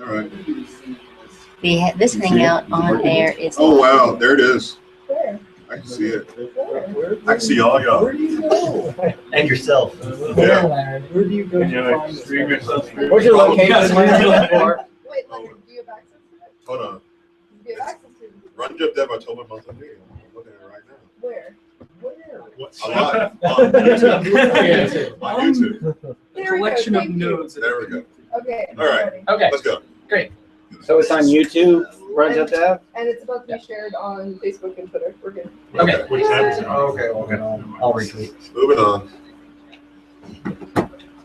All right. This hangout on air is. Oh wow, there it is. Where? I can see it. Where? I can see all y'all. Where do you go? And yourself. Yeah. Where do you go to find Stream yourself. What's your location? Wait, Leonard, Do do you have access to it? Hold on. Do you have access to it? RunJumpDev October monthly meeting. I'm looking at it right now. Where? Where? A lot. On YouTube. On YouTube. There we go, Collection of thank you. nodes. There we go. Okay. All right. ready. Okay, Let's go. great. So it's on YouTube, RunJumpDev? And it's about to be shared on Facebook and Twitter. We're good. Okay. Which tab is it on? Okay. I'll retweet. Moving on.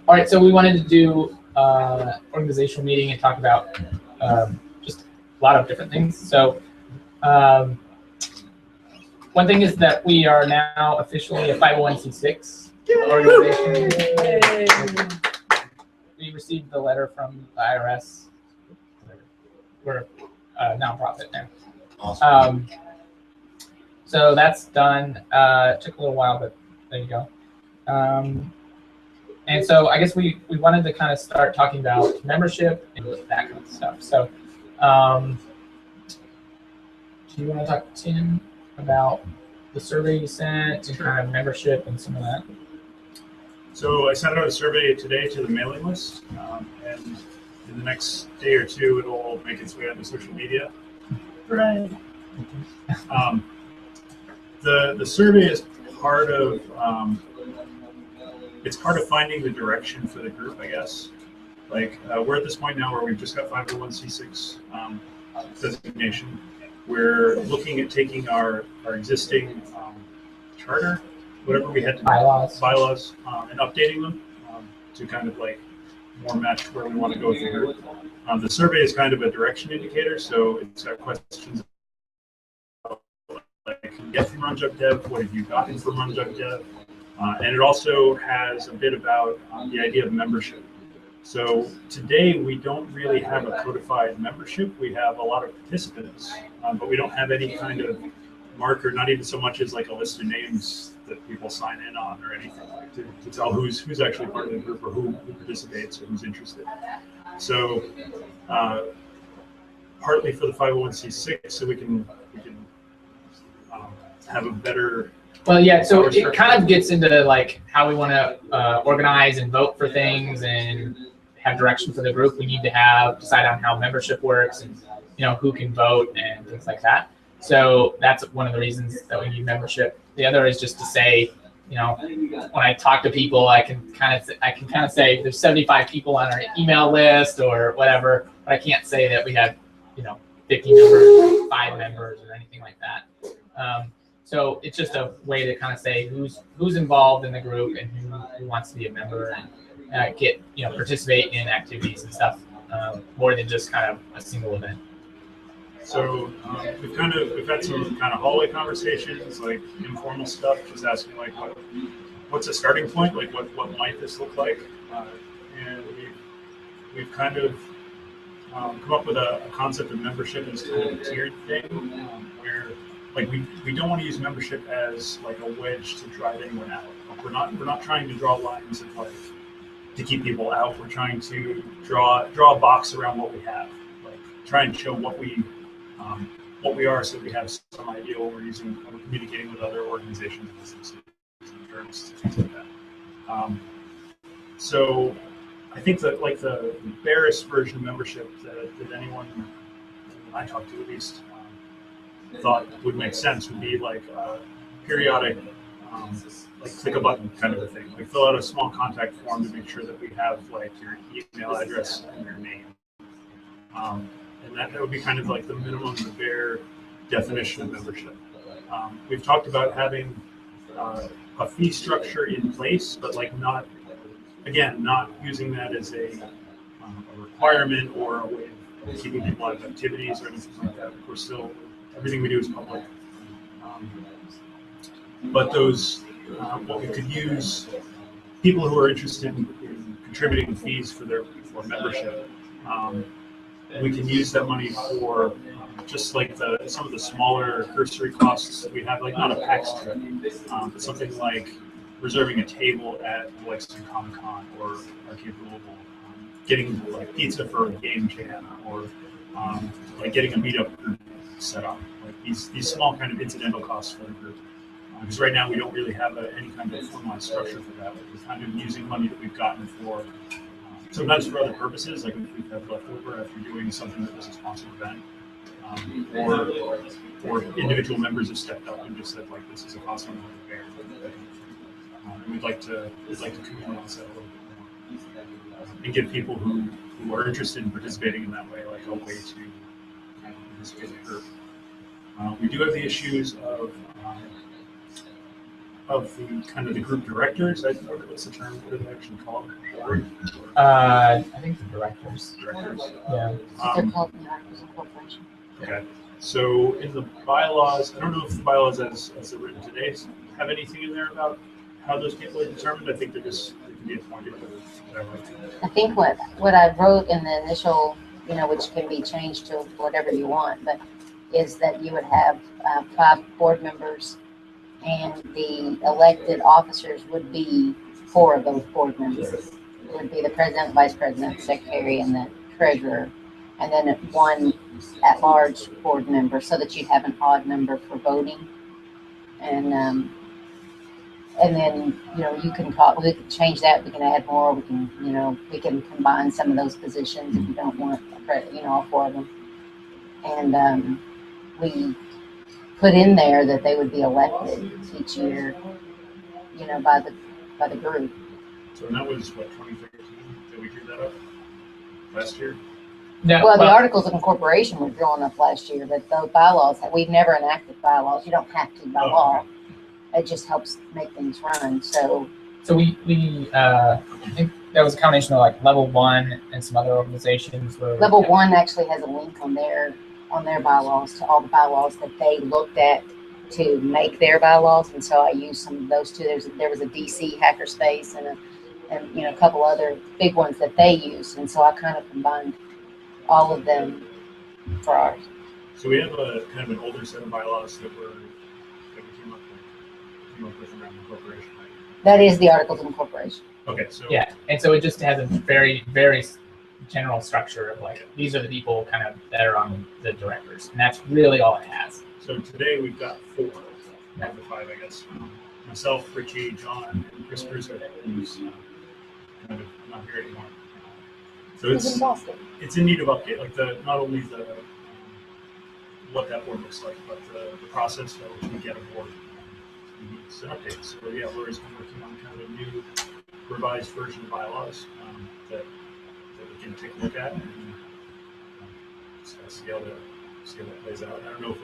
All right, so we wanted to do organizational meeting and talk about just a lot of different things. So one thing is that we are now officially a 501c6 organization. We received the letter from the IRS. We're a nonprofit now. Awesome. So that's done. It took a little while, but there you go. And so I guess we wanted to kind of start talking about membership and that kind of stuff. So do you want to talk to Tim about the survey you sent and kind of membership and some of that? So I sent out a survey today to the mailing list, and in the next day or two, it'll make its way onto social media. Right. The survey is part of it's part of finding the direction for the group, I guess. Like we're at this point now where we've just got 501c6 designation. We're looking at taking our existing charter, whatever we had to Bylaws. And updating them to kind of like more match where we want to go with the group. The survey is kind of a direction indicator, so it's got questions like get from RunJumpDev, what have you gotten from RunJumpDev, and it also has a bit about the idea of membership. So today we don't really have a codified membership. We have a lot of participants, but we don't have any kind of marker, not even so much as like a list of names that people sign in on or anything like to tell who's actually part of the group or who participates or who's interested. So partly for the 501c6, so we can have a better. Well, yeah, so it kind of gets into like how we want to organize and vote for things and have direction for the group. We need to decide on how membership works and who can vote and things like that. So that's one of the reasons that we need membership. The other is just to say, when I talk to people, I can kind of say there's 75 people on our email list or whatever, but I can't say that we have 50 members, 5 members, or anything like that. So it's just a way to kind of say who's involved in the group and who wants to be a member and get participate in activities and stuff more than just kind of a single event. So we've had some kind of hallway conversations, like informal stuff, just asking like what's a starting point, like what might this look like, and we've kind of come up with a concept of membership as kind of a tiered thing, where like we don't want to use membership as like a wedge to drive anyone out. Like, we're not trying to draw lines of like to keep people out. We're trying to draw a box around what we have, like try and show what we are, so we have some idea what we're using when we're communicating with other organizations, businesses, journalists, things like that. So I think that like the barest version of membership that anyone I talked to at least thought would make sense would be like periodic, like click a button kind of a thing. Like fill out a small contact form to make sure that we have like your email address and your name. And that would be kind of like the minimum, the bare definition of membership. We've talked about having a fee structure in place, but like not using that as a requirement or a way of keeping people out of activities or anything like that. We're still, everything we do is public. But those, what we could use, people who are interested in contributing fees for membership, we can use that money for just like some of the smaller cursory costs that we have, like not a PAX trip, but something like reserving a table at Lexington Comic Con or Arcade Louisville, getting like pizza for a game jam, or like getting a meetup group set up. Like these small kind of incidental costs for the group. Because right now we don't really have any kind of formalized structure for that. We're kind of using money that we've gotten for sometimes for other purposes, like if we have leftover after doing something that was a sponsored event, or individual members have stepped up and just said like this is a cost I'm going to bear. And we'd like to communalize that a little bit more and give people who are interested in participating in that way like a way to participate in the group. We do have the issues of the kind of the group directors. What's the term? What do they actually call them? Board? I think the directors. Directors. Yeah. They're called the Articles of Corporation. Okay. So in the bylaws, I don't know if the bylaws as they're written today have anything in there about how those people are determined. I think they can be appointed. I think what I wrote in the initial, which can be changed to whatever you want, but is that you would have 5 board members, and the elected officers would be 4 of those board members. It would be the president, vice president, secretary, and the treasurer, and then 1 at-large board member, so that you'd have an odd number for voting. And then you can we can change that. We can add more. We can we can combine some of those positions if you don't want all 4 of them. And we put in there that they would be elected each year, by the group. So that was what 2013 that we drew that up last year. No, Well, the articles of incorporation were drawn up last year, but the bylaws, we've never enacted bylaws. You don't have to by law. It just helps make things run. So we I think that was a combination of like level 1 and some other organizations where level 1 actually has a link on their bylaws to all the bylaws that they looked at to make their bylaws, and so I used some of those too. There was a DC hackerspace and a couple other big ones that they used, and so I kind of combined all of them for ours. So we have a kind of an older set of bylaws that we came up with around the corporation. Right? That is the Articles of Incorporation. Okay, so yeah, and so it just has a very, very general structure of like these are the people kind of that are on the directors, and that's really all it has. So today we've got 4 of the 5, I guess. Myself, Richie, John, and Chris Cruiser, who's kind of not here anymore. So it's in need of update, like not only what that board looks like, but the process by which we get a board needs an update. So yeah, Laura's been working on kind of a new revised version of bylaws that we can take a look at and see how that plays out. I don't know if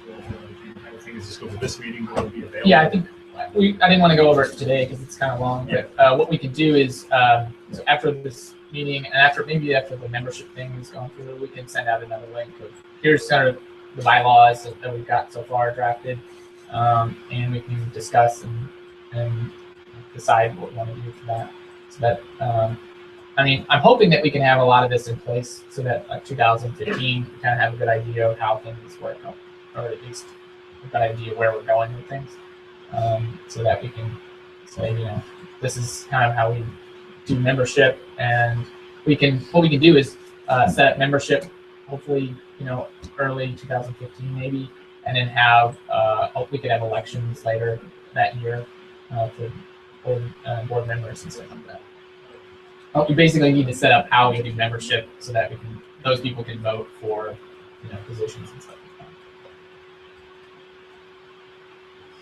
the kind of thing is just go for this meeting, or it'll be available. Yeah, I think I didn't want to go over it today because it's kind of long. Yeah. But what we could do is so after this meeting and after the membership thing is going through, we can send out another link of here's kind of the bylaws that we've got so far drafted, and we can discuss and decide what we want to do for that. So that I'm hoping that we can have a lot of this in place so that like 2015 we kind of have a good idea of how things work, or at least a good idea where we're going with things, so that we can say, this is kind of how we do membership, and what we can do is set up membership, hopefully, early 2015 maybe, and then we could have elections later that year for board members and stuff like that. We basically need to set up how we do membership so that those people can vote for positions and stuff like that.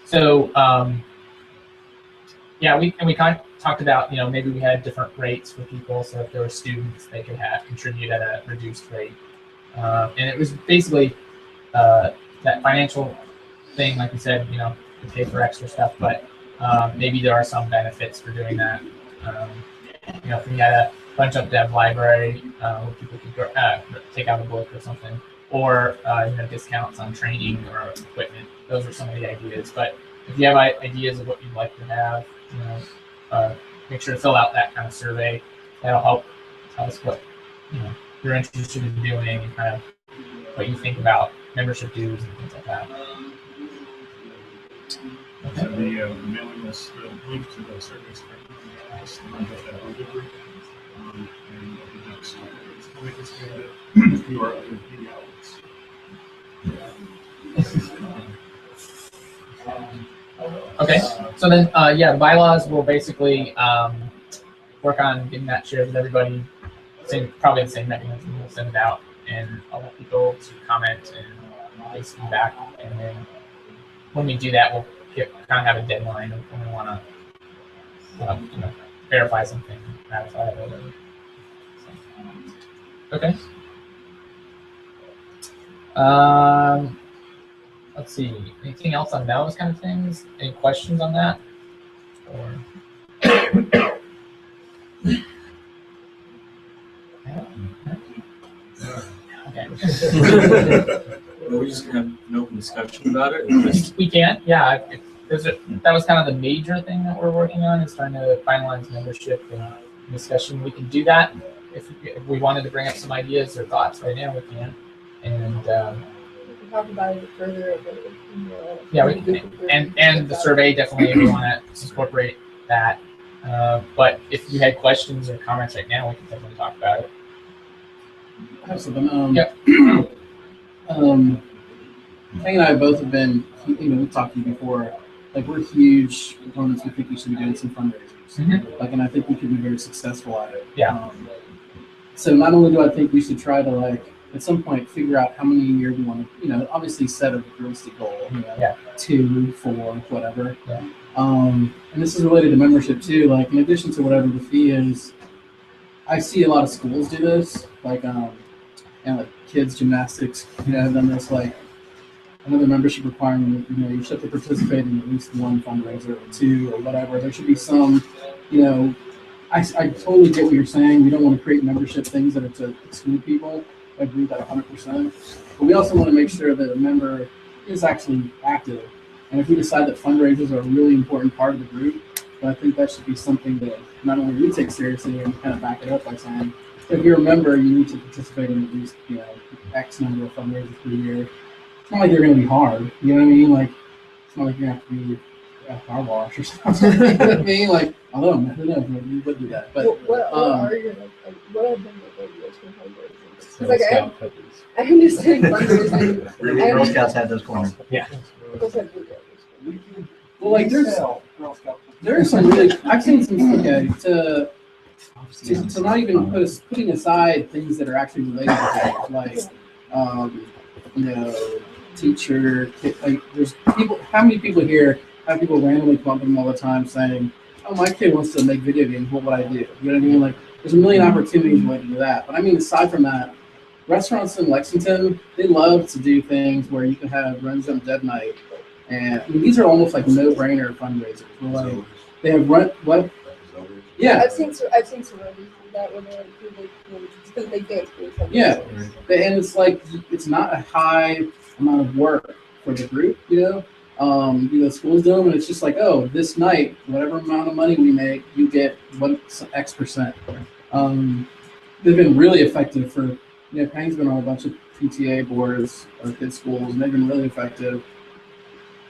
So we kind of talked about maybe we had different rates for people. So if there were students, they could contribute at a reduced rate, and it was basically that financial thing, like we said, to pay for extra stuff, but maybe there are some benefits for doing that. If we had a RunJumpDev library where people could take out a book or something, or discounts on training or equipment, those are some of the ideas. But if you have ideas of what you'd like to have, make sure to fill out that kind of survey. That'll help tell us what you're interested in doing and kind of what you think about membership dues and things like that. So the mailing list, the link to the survey is And open next. We'll make this available to our other media outlets. Okay, so then, yeah, the bylaws will basically work on getting that shared with everybody. Probably the same mechanism. We'll send it out, and I'll let people to comment and give feedback. And then when we do that, we'll kind of have a deadline of when we want to, verify something, ratify it, or whatever. So, okay. Let's see. Anything else on those kind of things? Any questions on that? Or okay. We're just gonna have an open discussion about it. We can, yeah. That was kind of the major thing that we're working on, is trying to finalize membership and discussion. We can do that if we wanted to bring up some ideas or thoughts right now. We can, and We can talk about it further. yeah, we can, and the survey definitely, if we want to incorporate that. But if you had questions or comments right now, we can definitely talk about it. I have something. Yep. Hank and I both have been, we've talked to you before, like we're huge proponents. We think we should be doing some fundraisers. Mhm. Like, and I think we could be very successful at it. Yeah. So not only do I think we should try to, like, at some point figure out how many a year we want to, obviously set a realistic goal, Yeah. 2, 4, whatever. Yeah. And this is related to membership too. Like, in addition to whatever the fee is, I see a lot of schools do this, like, and like kids gymnastics, have done this. Like, another membership requirement, you should have to participate in at least one fundraiser or 2 or whatever. There should be some, I totally get what you're saying. We don't want to create membership things that are to exclude people. I agree with that 100%. But we also want to make sure that a member is actually active. And if we decide that fundraisers are a really important part of the group, then I think that should be something that not only we take seriously and kind of back it up by saying, if you're a member, you need to participate in at least, X number of fundraisers per year. It's not like they're going to be hard. You know what I mean? Like, it's not like you have to be a car wash or something. You know what I mean? Like, although, who knows, maybe you would do that. But what are your what have been the ideas for fundraising? Because like I understand fundraising. Girl Scouts had those corners. People said Blue Jays. well, like there's some really, I've seen some, to not even putting aside things that are actually related to it, like, teacher, like, there's people, how many people here have people randomly come up to them all the time saying, oh, my kid wants to make video games, what would I do? You know what I mean? Like, there's a million opportunities related to that. But I mean, aside from that, restaurants in Lexington, they love to do things where you can have RunJumpDev night. And I mean, these are almost like no-brainer fundraisers. Like, they have what? Yeah. I've seen sororities do that when they're because they dance. Yeah. And it's like, it's not a high amount of work for the group, schools do them, and it's just like, oh, this night, whatever amount of money we make, you get X%. They've been really effective for, Pang's been on a bunch of PTA boards or kids' schools, and they've been really effective.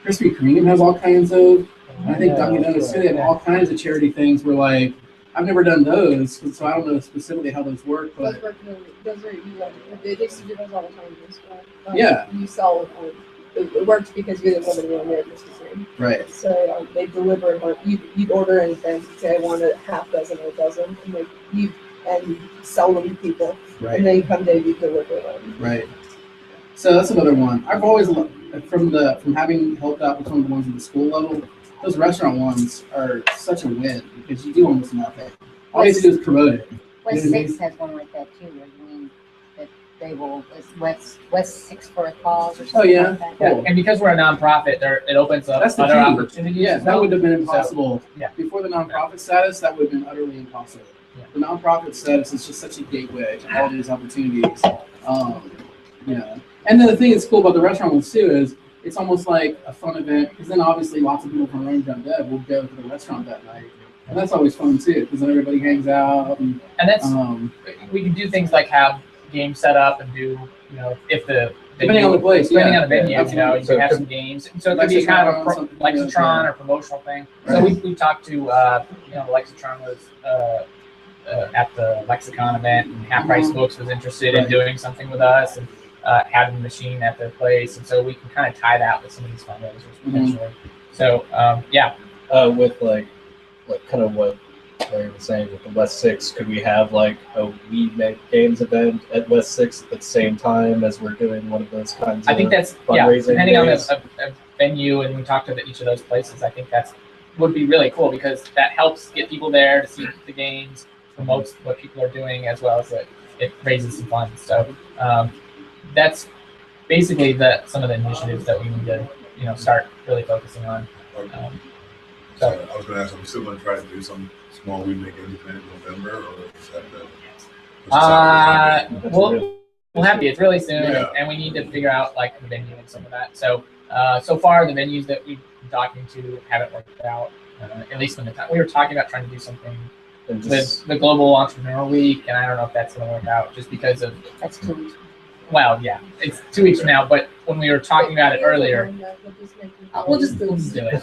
Krispy Kreme has all kinds of, I think Dunkin' Donuts too, they have all kinds of charity things where, like, I've never done those, so I don't know specifically how those work, but Those are they used to do those all the time in school. Yeah. You sell. It works because you didn't have anyone there to see. right. So they deliver. You'd order in advance. You'd say I want a half dozen or a dozen, and you sell them to people, and then you come there, you deliver them. Right. So that's another one. I've always from having helped out with some of the ones at the school level. Those restaurant ones are such a win because you do almost nothing. All you have to do is promote it. West 6 has one like that too, where you mean that they will, West 6 for a cause or something. Oh, yeah. Like that. Cool. And because we're a nonprofit, it opens up That's the other key. opportunities. Yeah, as that well. would have been impossible. yeah. Before the nonprofit status, that would have been utterly impossible. Yeah. The nonprofit status is just such a gateway to all these opportunities. And then the thing that's cool about the restaurant ones too is it's almost like a fun event, because then obviously lots of people from RunJumpDev will go to the restaurant that night. And that's always fun too, because then everybody hangs out. And that's, we can do things like have games set up and do, if the depending on the place, depending yeah. on the venue, Yeah, you can have some games. So it could be kind of a Lexitron or promotional thing. So we talked to, Lexitron was at the Lexicon event, and Half Price Books was interested in doing something with us and having the machine at their place, and so we can kind of tie that with some of these fundraisers potentially. So yeah. With like kind of what Larry was saying with the West 6, could we have like a We Make Games event at West 6 at the same time as we're doing one of those kinds of I think that's fundraising depending days? on a venue, and we talked to each of those places. I think that's would be really cool because that helps get people there to see the games, promotes what people are doing, as well as it raises some funds. So that's basically some of the initiatives that we need to start really focusing on. So I was going to ask, are we still going to try to do some small We Make Games event in November, or is that we'll have you. It's really soon, Yeah. and we need to figure out like the venue and some of that. So so far the venues that we've been talking to haven't worked out. At least when we were talking about trying to do something with the Global Entrepreneur Week, and I don't know if that's going to work out just because of That's 2 weeks. well, yeah, it's 2 weeks from now. But when we were talking about it earlier, we'll just do it.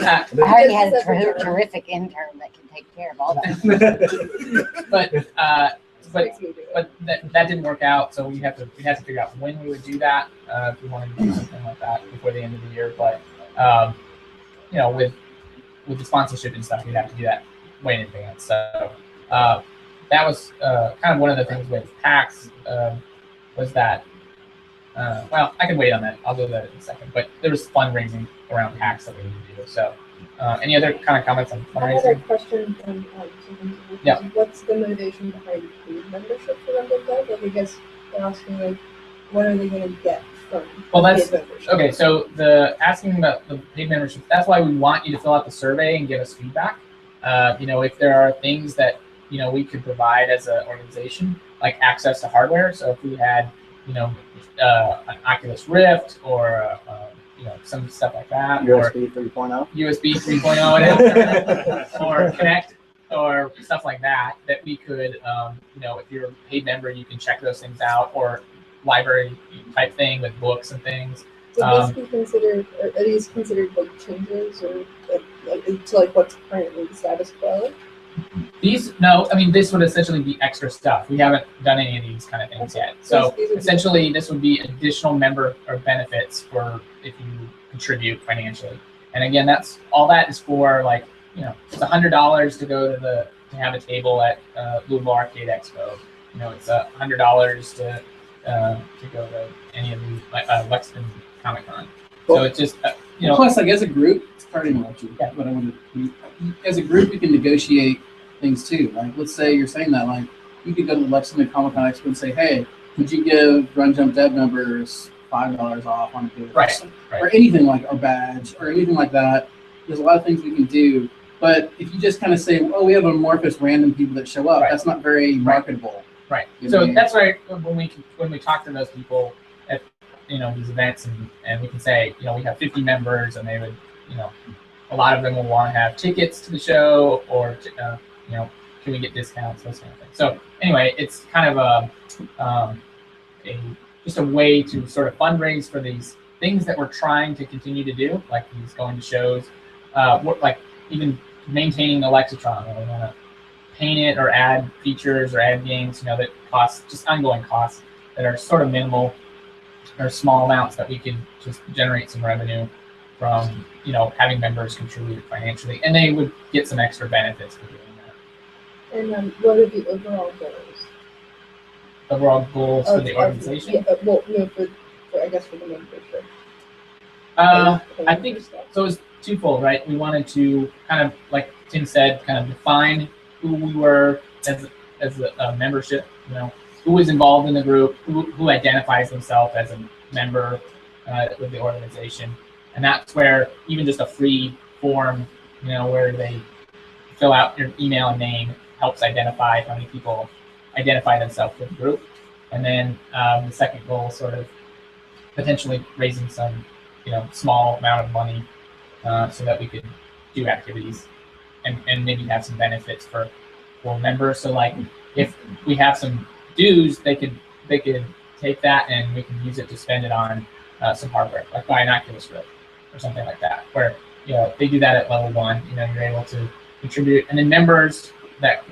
I already had a terrific intern that can take care of all that. but that didn't work out, so we had to figure out when we would do that if we wanted to do something like that before the end of the year. But with the sponsorship and stuff, we'd have to do that way in advance. So that was kind of one of the things with PAX was that. Well, I can wait on that. I'll do that in a second. But there was fundraising around PAX that we need to do. So, any other kind of comments on I had a fundraising? question from Yeah. What's the motivation behind paid membership for RunJumpDev? Like, I guess they're asking like, what are they going to get from Well, that's paid membership? okay. So the asking about the paid membership. That's why we want you to fill out the survey and give us feedback. If there are things that we could provide as an organization, like access to hardware. So if we had an Oculus Rift or some stuff like that, USB 3.0. USB 3.0 or Connect or stuff like that we could, if you're a paid member, you can check those things out, or library type thing with books and things. Would these be considered, are these considered like changes or to like what's currently the status quo? This would essentially be extra stuff. We haven't done any of these kind of things yet. So essentially, this would be additional member or benefits for if you contribute financially. And again, all that is for like, it's $100 to go to have a table at Louisville Arcade Expo. It's $100 to go to any of these Lexington Comic Con. So it's just Plus, like as a group, starting with you, but I want to. As a group, you can negotiate things too. Like, let's say you're saying that, like, you could go to the Lexington Comic Con Expo and say, "Hey, would you give RunJumpDev members $5 off on a booth?" Right. Or anything like our badge or anything like that. There's a lot of things we can do. But if you just kind of say, "Oh, we have amorphous random people that show up," that's not very marketable. Right. So that's why when we talk to those people at these events, and we can say, we have 50 members, and they would, a lot of them will want to have tickets to the show, or can we get discounts, those kind of things. So anyway, it's kind of just a way to sort of fundraise for these things that we're trying to continue to do, like these going to shows, like even maintaining the Lexitron. We want to paint it or add features or add games, that cost just ongoing costs that are sort of minimal or small amounts that we can just generate some revenue from, having members contribute financially, and they would get some extra benefits for doing that. And what are the overall goals? Overall goals for the organization? Yeah, well, no, for I guess for the membership. I think so. It's twofold, right? We wanted to kind of, like Tim said, kind of define who we were as a membership. Who is involved in the group, who identifies themselves as a member with the organization, and that's where even just a free form, where they fill out your email and name, helps identify how many people identify themselves with the group. And then the second goal, sort of potentially raising some, small amount of money so that we could do activities and maybe have some benefits for members. So like if we have some dues, they could take that and we can use it to spend it on some hardware, like buy an Oculus Rift or something like that, where they do that at level 1. You're able to contribute, and then members that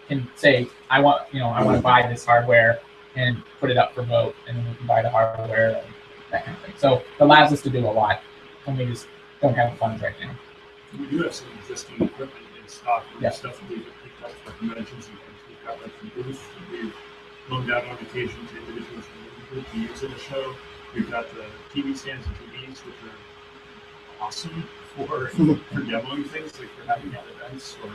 can say, I want to buy this hardware and put it up for vote, and then we can buy the hardware and that kind of thing. So it allows us to do a lot, and we just don't have the funds right now. We do have some existing equipment in stock. Yeah. Stuff that we've picked up for conventions and things. We've got like some booths that we've loaned out on occasion to individuals in the group to use at a show. We've got the TV stands and TVs, which are awesome for demoing things, like for having at events or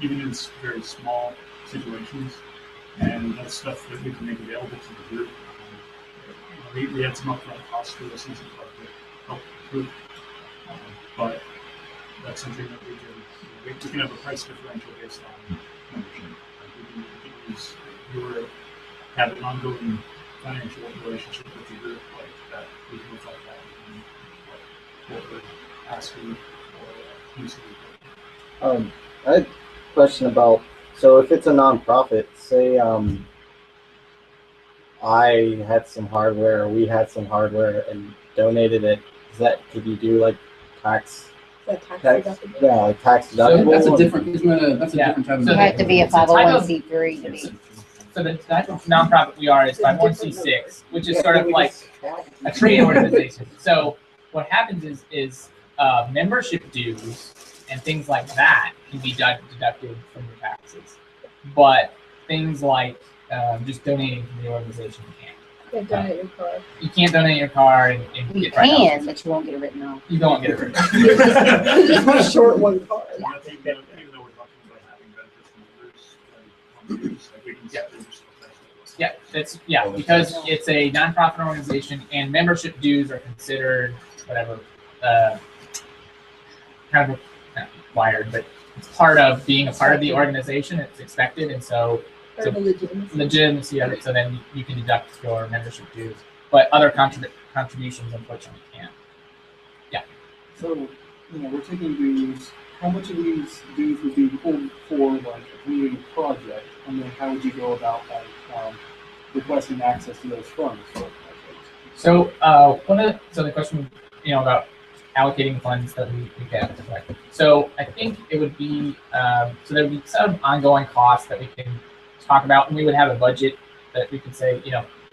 even in very small situations. And that's stuff that we can make available to the group. We had some upfront costs for this and some stuff to help the group. But that's something that we can have a price differential based on membership. Like we can use, if you were to have an ongoing financial relationship with the group like that, we can reflect that in what we're asking for use of the equipment. I had a question about, so if it's a nonprofit, say I had some hardware, or we had some hardware and donated it, could you do like tax deductible? Yeah, like tax So deductible. that's a different. That's a Yeah. different type of. So You have to be a It's a type of- 501c3 to be. So the type of nonprofit we are is 501c6, which is sort of like a trade organization. So what happens is membership dues and things like that can be deducted from your taxes, but things like just donating to the organization you can't. You can donate your car. You can't donate your car and You get written can, off. but you won't get it written off. You don't get it written off. Just want to short one car. And that's even though we're talking about having benefits from members, like we can Yeah. do stuff that's Yeah, because it's a nonprofit organization and membership dues are considered whatever, kind of not required, but it's part of being a part of the organization. It's expected, and so Or the legitimacy. legitimacy of it. So then you can deduct your membership dues, but other contributions unfortunately can't. So, we're taking dues. How much of these dues would be pulled for like a community project, and then how would you go about like requesting access to those funds for projects? So the question, about allocating funds that we get. Right? So I think it would be so there would be some ongoing costs that we can talk about, and we would have a budget that we could say,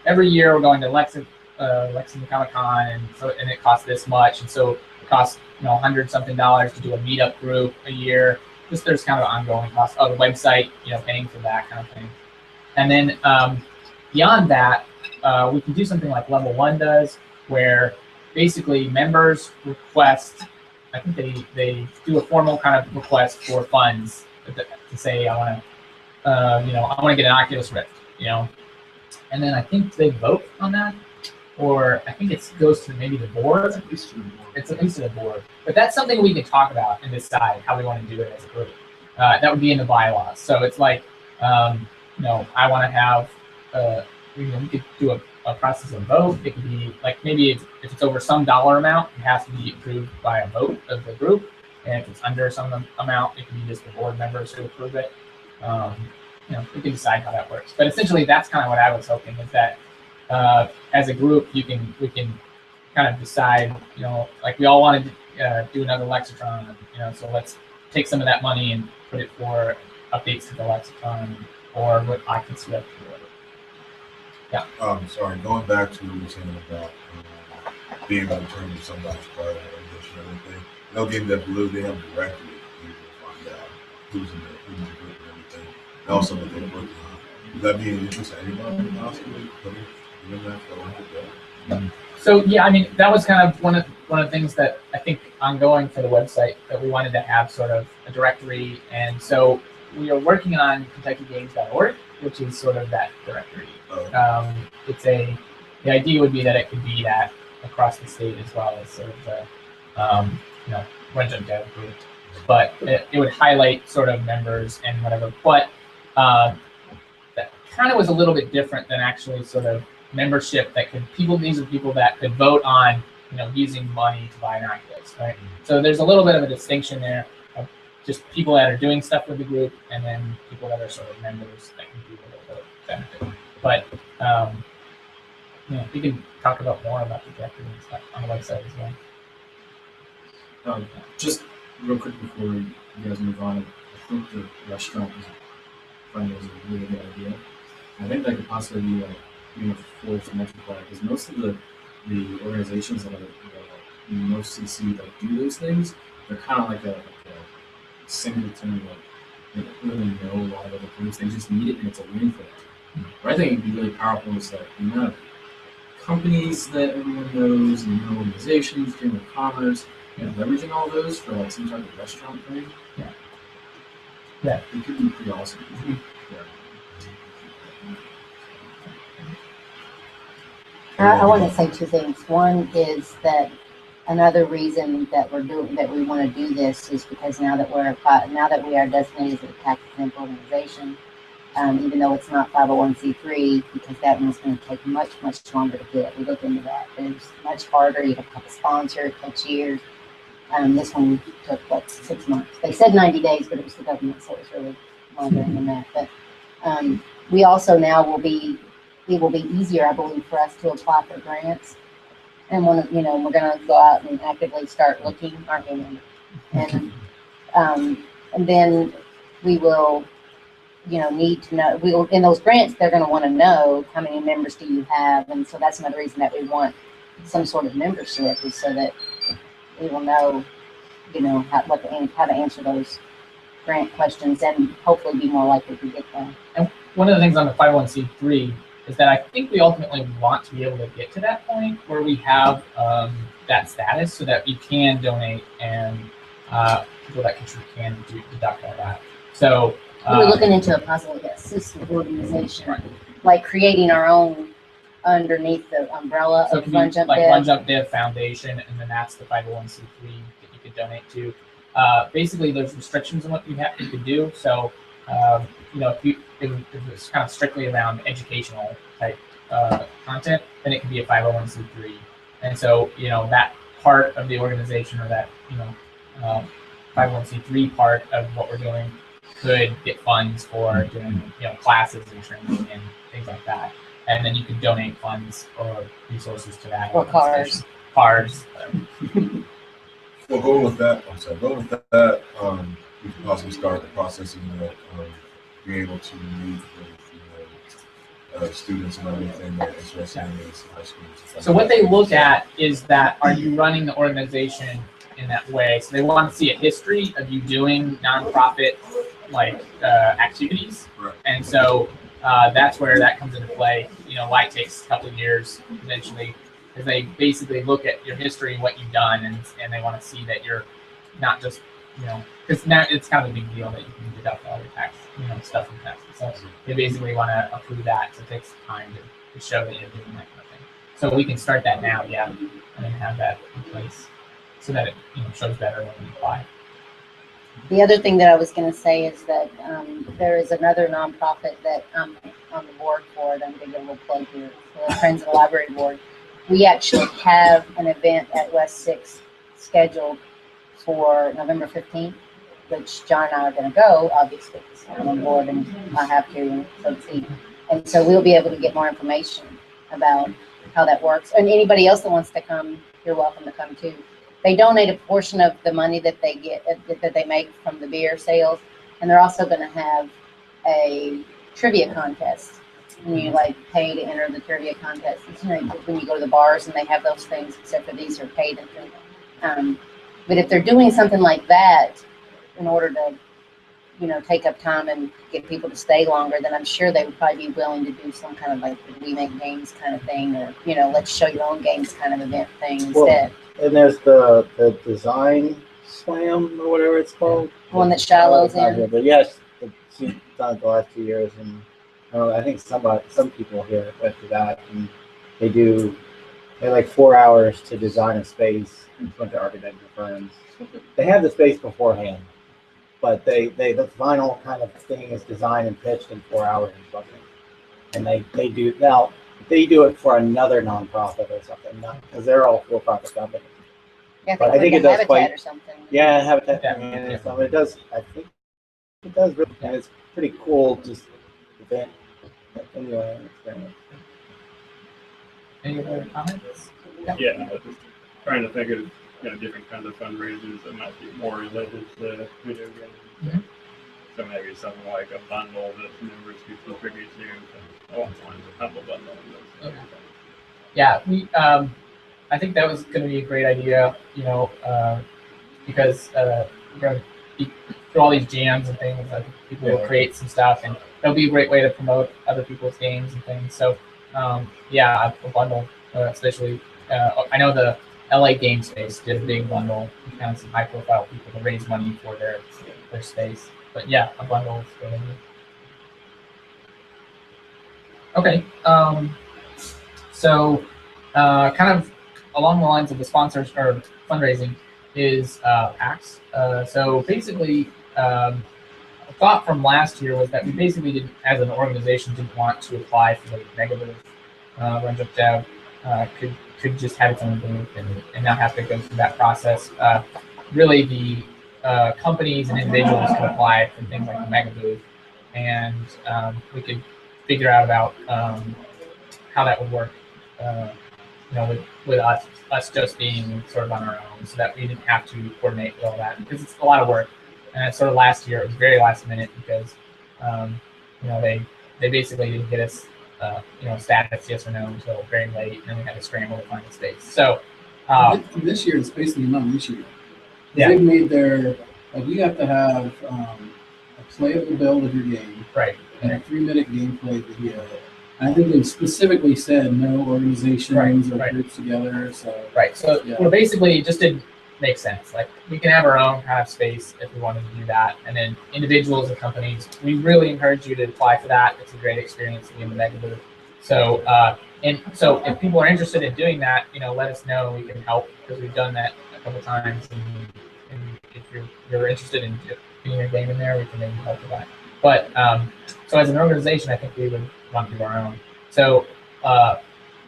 every year we're going to Lexington Comic Con, and it costs this much, and so it costs $100-something to do a meetup group a year. Just there's kind of ongoing costs. Oh, the website, paying for that kind of thing, and then beyond that, we can do something like Level 1 does, where basically members request. I think they do a formal kind of request for funds to say I want to, I want to get an Oculus Rift, and then I think they vote on that, or I think it goes to maybe the board. It's at least to the board. But that's something we can talk about and decide how we want to do it as a group. That would be in the bylaws. So it's like, I want to have, we could do a process of vote. It could be like maybe if it's over some dollar amount, it has to be approved by a vote of the group. And if it's under some amount, it can be just the board members who approve it. We can decide how that works. But essentially, that's kind of what I was hoping, is that as a group, we can kind of decide, like we all want to do another Lexitron, so let's take some of that money and put it for updates to the Lexitron or what I can see up to. Sorry, going back to what you were saying about being able to turn to somebody's part of the organization and everything. No game that Blue, they have directly you can find out who's in the group and everything. And also what they're working on. Would that be an interest to anybody possibly putting in that for a while? So yeah, I mean, that was kind of one of the things that I think ongoing for the website, that we wanted to have sort of a directory, and so we are working on KentuckyGames.org, which is sort of that directory. The idea would be that it could be that across the state as well as sort of the RunJumpDev group, but it would highlight sort of members and whatever. But that kind of was a little bit different than actually sort of membership that these are people that could vote on using money to buy an Oculus, right? So there's a little bit of a distinction there of just people that are doing stuff with the group, and then people that are sort of members that can do a little bit of benefit. But we can talk about more about the directory and stuff on the website as well. Just real quick before you guys move on, I think the restaurant is crowdfunding is a really good idea. I think that could possibly be like a force multiplier because most of the organizations that you mostly see that do those things, they're kind of like a singleton, like they don't really know a lot of other groups. They just need it and it's a win for them. What I think would be really powerful is that the amount of companies that everyone knows and organizations, general commerce, leveraging all those for like some type of restaurant thing. Yeah, it could be pretty awesome. I want to say two things. One is that another reason that we want to do this is because now that we are designated as a tax-exempt organization, even though it's not 501c3, because that one's going to take much longer to get. We look into that. It's much harder. You have to sponsor. It takes years. This one took 6 months. They said 90 days, but it was the government, so it was really longer than that. But we also now it will be easier, I believe, for us to apply for grants. And we're going to go out and actively start looking, aren't we? And then we will, need to know. In those grants, they're going to want to know how many members do you have, and so that's another reason that we want some sort of membership, is so that we will know, how to answer those grant questions and hopefully be more likely to get them. And one of the things on the 501c3 is that I think we ultimately want to be able to get to that point where we have that status so that you can donate and people that contribute can deduct all that. So we're looking into a possible assistant organization, right, like creating our own underneath the umbrella of RunJumpDev. Like RunJumpDev Foundation, and then that's the 501c3 that you could donate to. Basically, there's restrictions on what you could do. So, if it's kind of strictly around educational type content, then it can be a 501c3. And so, that part of the organization, or that 501c3 part of what we're doing, could get funds for doing classes and training and things like that. And then you could donate funds or resources to that. Or cars. Well, going with that, we could possibly start the process of being able to meet with students and everything that are interested in this high school. So what they look at is that, are you running the organization in that way? So they want to see a history of you doing nonprofit activities, right. And so that's where that comes into play. Why it takes a couple of years eventually, because they basically look at your history and what you've done, and they want to see that you're not just because now it's kind of a big deal that you can deduct all your tax stuff from taxes. So they basically want to approve that. So it takes time to show that you're doing that kind of thing. So we can start that now, and then have that in place so that it shows better when we apply. The other thing that I was going to say is that there is another nonprofit that I'm on the board for, and I'm going to get a little plug here, the Friends of the Library Board. We actually have an event at West 6 scheduled for November 15th, which John and I are going to go, obviously, because I'm on board and I have to, so to speak. And so we'll be able to get more information about how that works. And anybody else that wants to come, you're welcome to come too. They donate a portion of the money that they get, that they make from the beer sales, and they're also going to have a trivia contest. And you pay to enter the trivia contest. When you go to the bars and they have those things, except for these are paid. But if they're doing something like that in order to, take up time and get people to stay longer, then I'm sure they would probably be willing to do some kind of we make games kind of thing, or let's show your own games kind of event thing instead. And there's the design slam or whatever it's called. One that Shiloh's in. But yes, it's done the last 2 years, and I think some people here went to that, and they like 4 hours to design a space in front of architecture firms. They have the space beforehand, but the final kind of thing is designed and pitched in 4 hours or something. And they do it for another nonprofit or something, not because they're all for-profit companies. Yeah, but I think it does Habitat or something. Yeah, Habitat. And so it does. I think it does really, and it's pretty cool. Just event. Anyway, experience. Any other comments? Yeah, just trying to think of different kinds of fundraisers that might be more related to video games. Mm-hmm. So maybe something like a bundle that members could contribute to, along the lines of humble bundle. And those things. Yeah, I think that was going to be a great idea, because we're going to be through all these jams and things. I think people will create some stuff, and that'll be a great way to promote other people's games and things. So, yeah, a bundle, especially. I know the LA Game Space did a big bundle. We found some high-profile people to raise money for their space. But yeah, a bundle is good idea. Okay. So, kind of along the lines of the sponsors or fundraising is PAX. So basically, a thought from last year was that we basically didn't, as an organization, didn't want to apply for the mega booth. RunJumpDev could just have its own booth and not have to go through that process. Really, the companies and individuals can apply for things like the mega booth, and we could figure out about how that would work. With us just being sort of on our own, so that we didn't have to coordinate with all that, because it's a lot of work. And sort of last year, it was very last minute because they basically didn't get us status yes or no until very late, and we had to scramble to find a space. So this year it's basically not an issue. Yeah. They've made their you have to have a playable build of your game, right, and a 3-minute gameplay video. I think they specifically said no organizations or groups together. So well, basically, it just didn't make sense. Like, we can have our own kind of space if we wanted to do that, and then individuals and companies, we really encourage you to apply for that. It's a great experience to be in the mega booth. So so if people are interested in doing that, let us know. We can help, because we've done that a couple times. And if you're interested in getting your game in there, we can maybe help with that. But so as an organization, I think we would want to do our own. So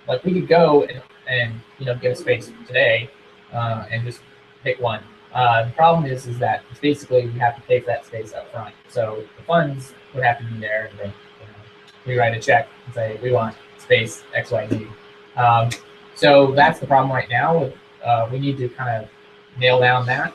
like, we could go and get a space today and just pick one. The problem is that it's basically we have to pay for that space up front. So the funds would have to be there, and then we write a check and say we want space XYZ. So that's the problem right now. We need to kind of nail down that.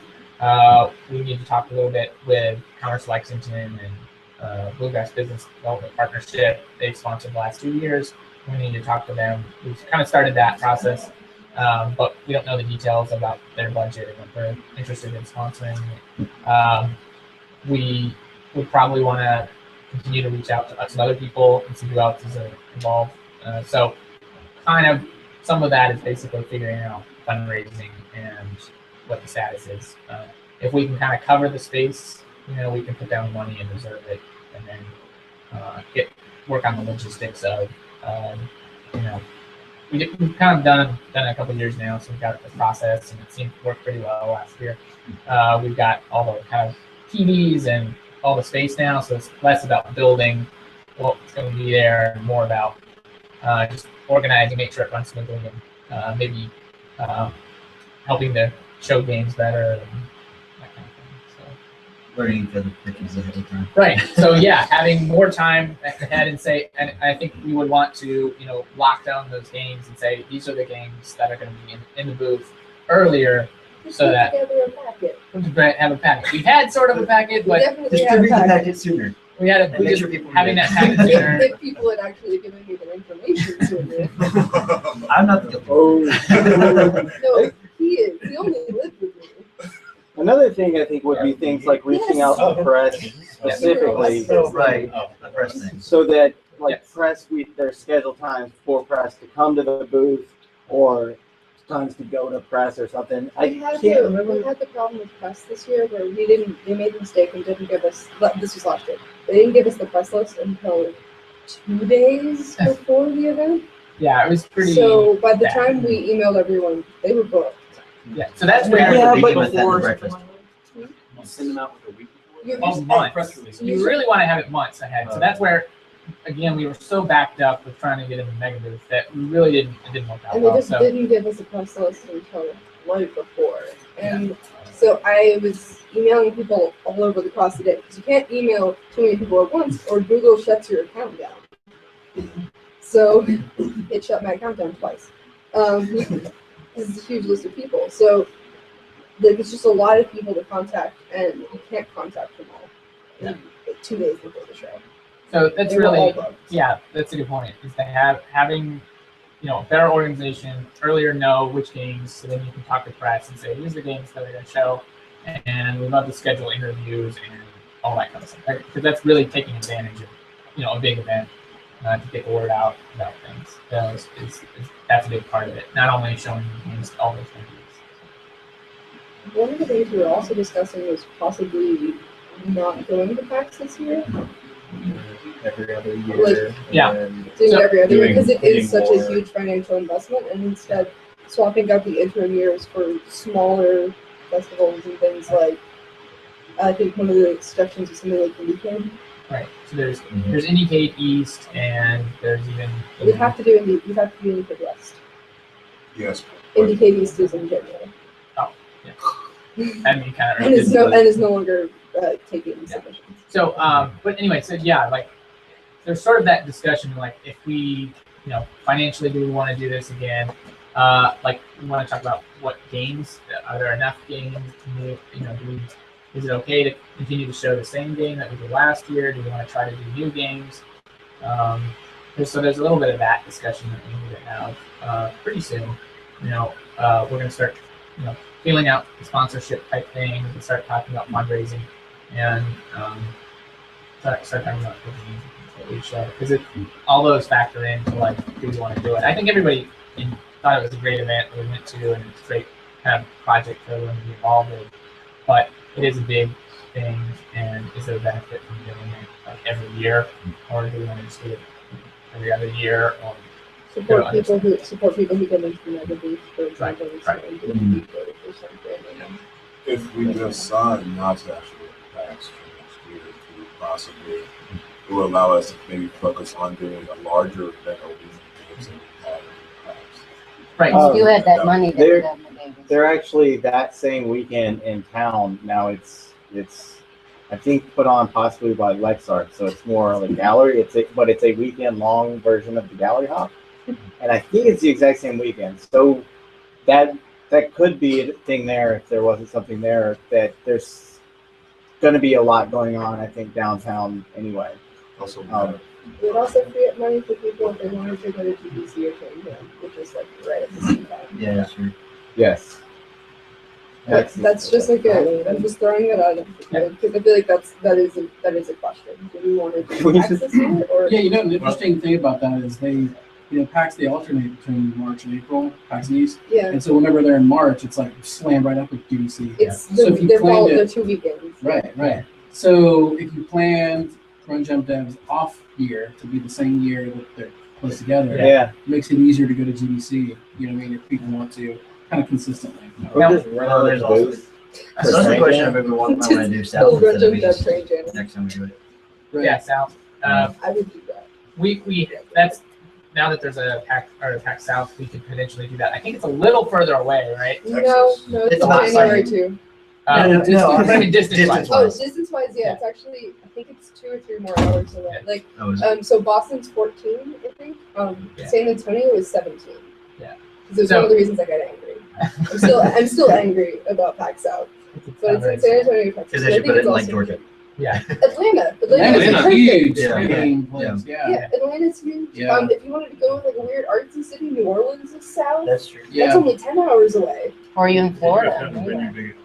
We need to talk a little bit with Commerce Lexington and Bluegrass Business Development Partnership. They've sponsored the last 2 years. We need to talk to them. We've kind of started that process, but we don't know the details about their budget and what they're interested in sponsoring. We would probably want to continue to reach out to some other people and see who else is involved. So kind of some of that is basically figuring out fundraising and what the status is. If we can kind of cover the space, we can put down money and reserve it, and then work on the logistics of, we've kind of done it a couple of years now, so we've got the process, and it seemed to work pretty well last year. We've got all the kind of TVs and all the space now, so it's less about building what's going to be there, and more about just organizing, make sure it runs smoothly, and maybe helping to show games better and that kind of thing. So, learning the cookies ahead of time. Right. So yeah, having more time ahead and say, and I think we would want to, lock down those games and say these are the games that are going to be in the booth earlier, so that have a packet. We had sort of a packet, but distribute the packet sooner. We had having that packet sooner. If people had actually given me their information sooner. I'm not the No, he is. He only lived with me. Another thing I think would be things like reaching out to the press specifically, right? The press thing. So that press, there's scheduled times for press to come to the booth, or times to go to press or something. We had the problem with press this year where they made the mistake and didn't give us, this was last year, they didn't give us the press list until 2 days before the event. Yeah, it was pretty. So by the time we emailed everyone, they were booked. Yeah, so that's where send them out with a week before. Months. You really want to have it months ahead. So that's where, again, we were so backed up with trying to get in the mega booth that we really it didn't work out well. And they just didn't give us a press list until right before. And so I was emailing people all over across the day, because you can't email too many people at once or Google shuts your account down. So it shut my account down twice. This is a huge list of people. So there's just a lot of people to contact, and you can't contact them all. like 2 days before the show. So that's They were all really, booked. yeah, that's a good point. Is to having a better organization, earlier know which games, so then you can talk to press and say, these are the games that we're going to show, and we'd love to schedule interviews and all that kind of stuff. Because that's really taking advantage of, a big event to get the word out about things. That's a big part of it. Not only showing games to all those things. One of the things we were also discussing was possibly not going to PAX this year. Every other year. Yeah. Doing So- every other year because it doing is such more. a huge financial investment, and instead swapping out the interim years for smaller festivals and things like. I think one of the suggestions was something like the weekend. Right. So there's Indicate East, and there's even. We'd have to do Indicate West. Yes. but Indicate East is in January. I mean, kind of. And is no longer taking submissions. So, but anyway, so yeah, like there's sort of that discussion, like if we, financially, do we want to do this again? Like we want to talk about what games, are there enough games? Is it okay to continue to show the same game that we did last year? Do we want to try to do new games? There's a little bit of that discussion that we need to have pretty soon. We're going to start, feeling out the sponsorship type thing. We can start talking about fundraising and start talking about the games that we show, because all those factor into like, do we want to do it? I think everybody thought it was a great event that we went to, and it's a great kind of project for everyone to be involved in. But it is a big thing, and is there a benefit from doing it like every year, or do we want to just do it every other year? Or Support people who come into the mega booth, for example, Right. and do a booth photo or something. if we decide not to actually pass for next year, we would possibly, it will allow us to maybe focus on doing a larger event or games than we had in the past. Right. You had that money that the They're- government gave us. They're actually that same weekend in town. Now it's I think put on possibly by LexArt, so it's more like gallery. But it's a weekend long version of the gallery hop, and I think it's the exact same weekend. So that could be a thing there if there wasn't something there. That there's going to be a lot going on, I think, downtown anyway. Also, It would also free up money for people if they wanted to go to GBC or Cambridge, which is like right at the same time. Yeah, sure. Yes. That's just like I'm just throwing that out because I feel like that is a question. Do we want to do access to it or? Yeah, an interesting thing about that is they, PAX, they alternate between March and April, PAX East. Yeah, And so whenever they're in March, it's like slammed right up with GDC. it's So if you they're planned it- 2 weekends. Right. So if you planned RunJumpDev's off year to be the same year that they're close together, Yeah. it makes it easier to go to GDC. You know what I mean? If people want to, kind of consistently. Or just run out there's of also- booth. So that's the question of if we want to do Full south instead of RunJumpDev east train channel. next time we do it. Right. Yeah, South. I would do that. We that's now that there's a PAX South, we could potentially do that. I think it's a little further away, right? No, it's It's about January like- too. No, I mean distance wise. Oh, distance wise, yeah, it's actually I think it's 2 or 3 more hours away. Like Oh, is it? so Boston's 14, I think. Yeah. San Antonio is 17. Yeah. Because it's So- one of the reasons I got angry. I'm still angry about PAX South. But it's in San Antonio, Texas. Because I they should think put it it's in like also- Georgia. Yeah. Atlanta. Atlanta's Atlanta's perfect. huge. Yeah. Train place. Yeah. Yeah, Atlanta's huge. Yeah. If you wanted to go like a weird artsy city, New Orleans is south. That's true. That's only 10 hours away. Or you in Florida. Have to have a venue big enough.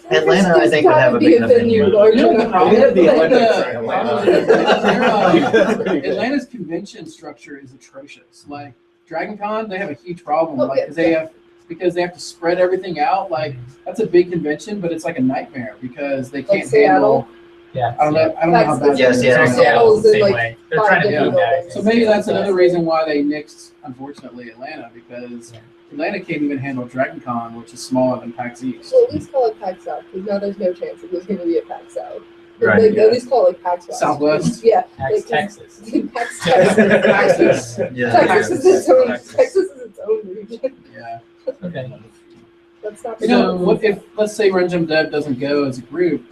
Atlanta, I There's think, would have a gotta big be enough venue venue. large No, enough. no, We have the Olympics. Olympics. Atlanta's convention structure is atrocious. Like Dragon Con, they have a huge problem. Oh, Like yeah. because they have to spread everything out. Like that's a big convention, but it's like a nightmare because they can't Seattle? handle. Yeah. I don't know how bad. Yes, it is. yeah. Seattle's the in same like way. They're 5 trying to do different that. buildings. So maybe that's another reason why they nixed, unfortunately, Atlanta, because Atlanta can't even handle Dragon Con, which is smaller than PAX East. Well, at least call it PAX South, because now there's no chance that there's going to be a PAX South. Right, Like, yeah. At least call it PAX West. Southwest? Yeah. PAX like, Texas. PAX Texas. Yeah. Texas is its own. Texas is its own region. Yeah. Okay. That's not. You know, what if, let's say RunJumpDev doesn't go as a group,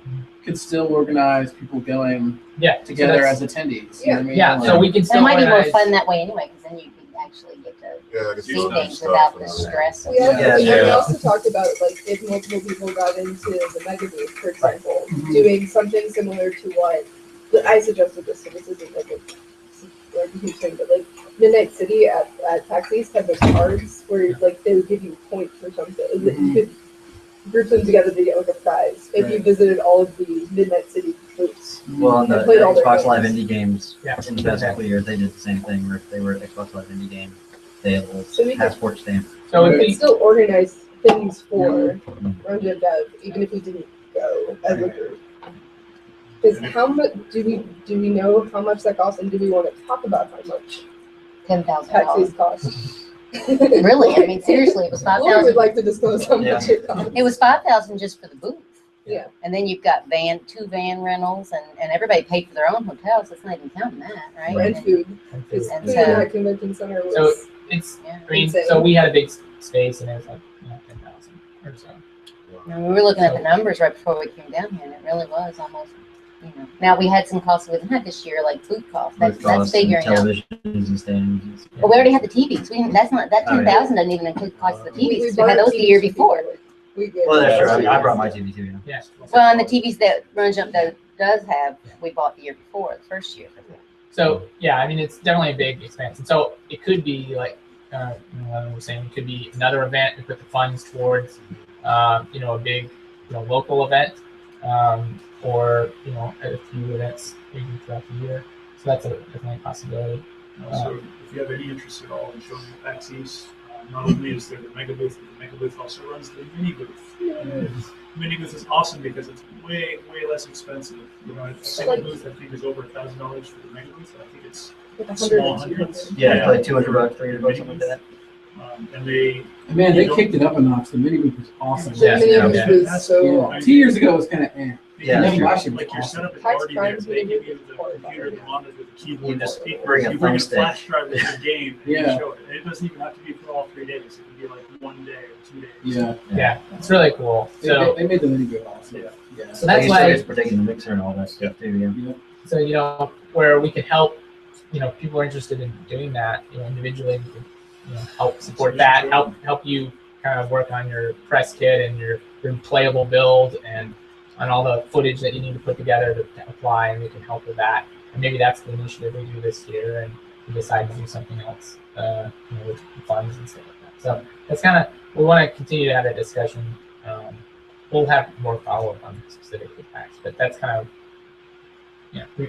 could still organize people going Yeah. together so as that's- attendees. You know what I mean? yeah. Like- So we can It still might be more organize. fun that way anyway, because then you can actually get to Yeah, I can see see things stuff. without the stress of We also, Yeah, and then we yeah. also talked about like if multiple people got into the mega booth, for example, doing something similar to what I suggested this, so this isn't like a huge thing, but like Midnight City at PAX East had those cards where like they would give you points or something. You could group them together to get like a prize if you visited all of the Midnight City booths. Well, on the And played all their Xbox Live games. Indie games Yeah. in the past couple of years, they did the same thing where if they were Xbox Live Indie game, they had a little So we could- passport stamp. So We if could we, still organize things for RunJumpDev, even if we didn't go as a group. Because how much do we know how much that costs, and do we want to talk about how much $10,000. taxis cost? Really, I mean, seriously, it was Lori 5,000. would like to disclose how Yeah. much it costs. It was 5,000 just for the booth. Yeah. And then you've got two van rentals, and everybody paid for their own hotels. That's not even counting that, right? Rent And- food. Because And food so- in that convention center was. So it's, Yeah. I mean, Insane. so we had a big space and it was like 10,000 or so. And we were looking at the numbers right before we came down here, and it really was almost, Now we had some costs we didn't have this year, like food costs. That's With costs and figuring out. televisions and stands. But we already had the TVs. That Oh, yeah. 10,000 doesn't even include the cost of the TVs. We bought had those the TVs year before. We did. Well, that's Yeah. true. I brought my TV too. Yeah. Yeah. Well, and the TVs that RunJumpDev does have, we bought the year before, the first year. So yeah, I mean, it's definitely a big expense. And so it could be like, what we're saying, it could be another event and put the funds towards, a big, local event, or, a few events maybe throughout the year. So that's definitely a possibility. So if you have any interest at all in showing the PAX East, not only is there the mega booth, but the mega booth also runs the mini booth. And the mini booth is awesome because it's way less expensive. A single booth I think is over $1,000 for the mega booth. I think it's Like small 100 hundreds. Yeah, it's like $200, $300, something like that. And they And man, they kicked it up a notch. The mini booth was awesome. The Yeah, mini yeah, booth yeah. was so. Yeah. 2 years ago it was kind of eh. Yeah, And then sure. last year was Like your awesome. setup is Tax already there. crimes They give would you the be computer, the monitor, the keyboard, You the just speaker. bring a You bring a thumbstick. flash drive with your game and Yeah. you show it. And it doesn't even have to be for all 3 days. It can be like 1 day or 2 days. Yeah. Yeah, it's really cool. So, They made the mini booth awesome. Yeah. Yeah. so that's They why, used to partake in the mixer and all that stuff too. Yeah. so, where we can help, people are interested in doing that, individually, we can, help support that, help you kind of work on your press kit and your playable build and on all the footage that you need to put together to apply, and we can help with that. And maybe that's the initiative we do this year, and we decide to do something else, with funds and stuff like that. So that's kind of, we want to continue to have that discussion. We'll have more follow-up on specific impacts, but that's kind of,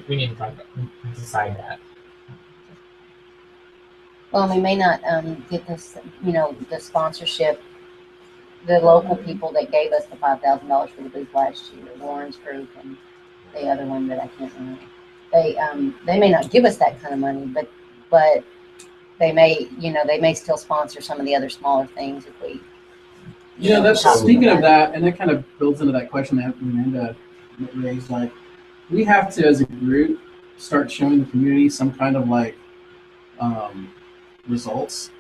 we need to talk about, decide that. Well, we may not get this, the sponsorship. The local people that gave us the $5,000 for the booth last year, Warren's group and the other one that I can't remember. They may not give us that kind of money, but they may still sponsor some of the other smaller things if we. That's speaking of that, and that kind of builds into that question that Amanda raised. Like, we have to, as a group, start showing the community some kind of results,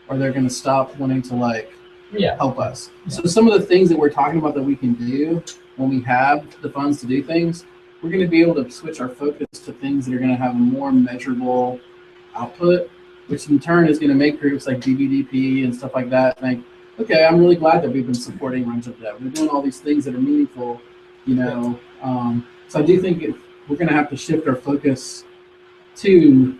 or they're going to stop wanting to help us. So some of the things that we're talking about that we can do when we have the funds to do things, we're going to be able to switch our focus to things that are going to have a more measurable output, which in turn is going to make groups like DVDP and stuff like that think, okay, I'm really glad that we've been supporting RunJumpDev. We're doing all these things that are meaningful, So I do think we're going to have to shift our focus to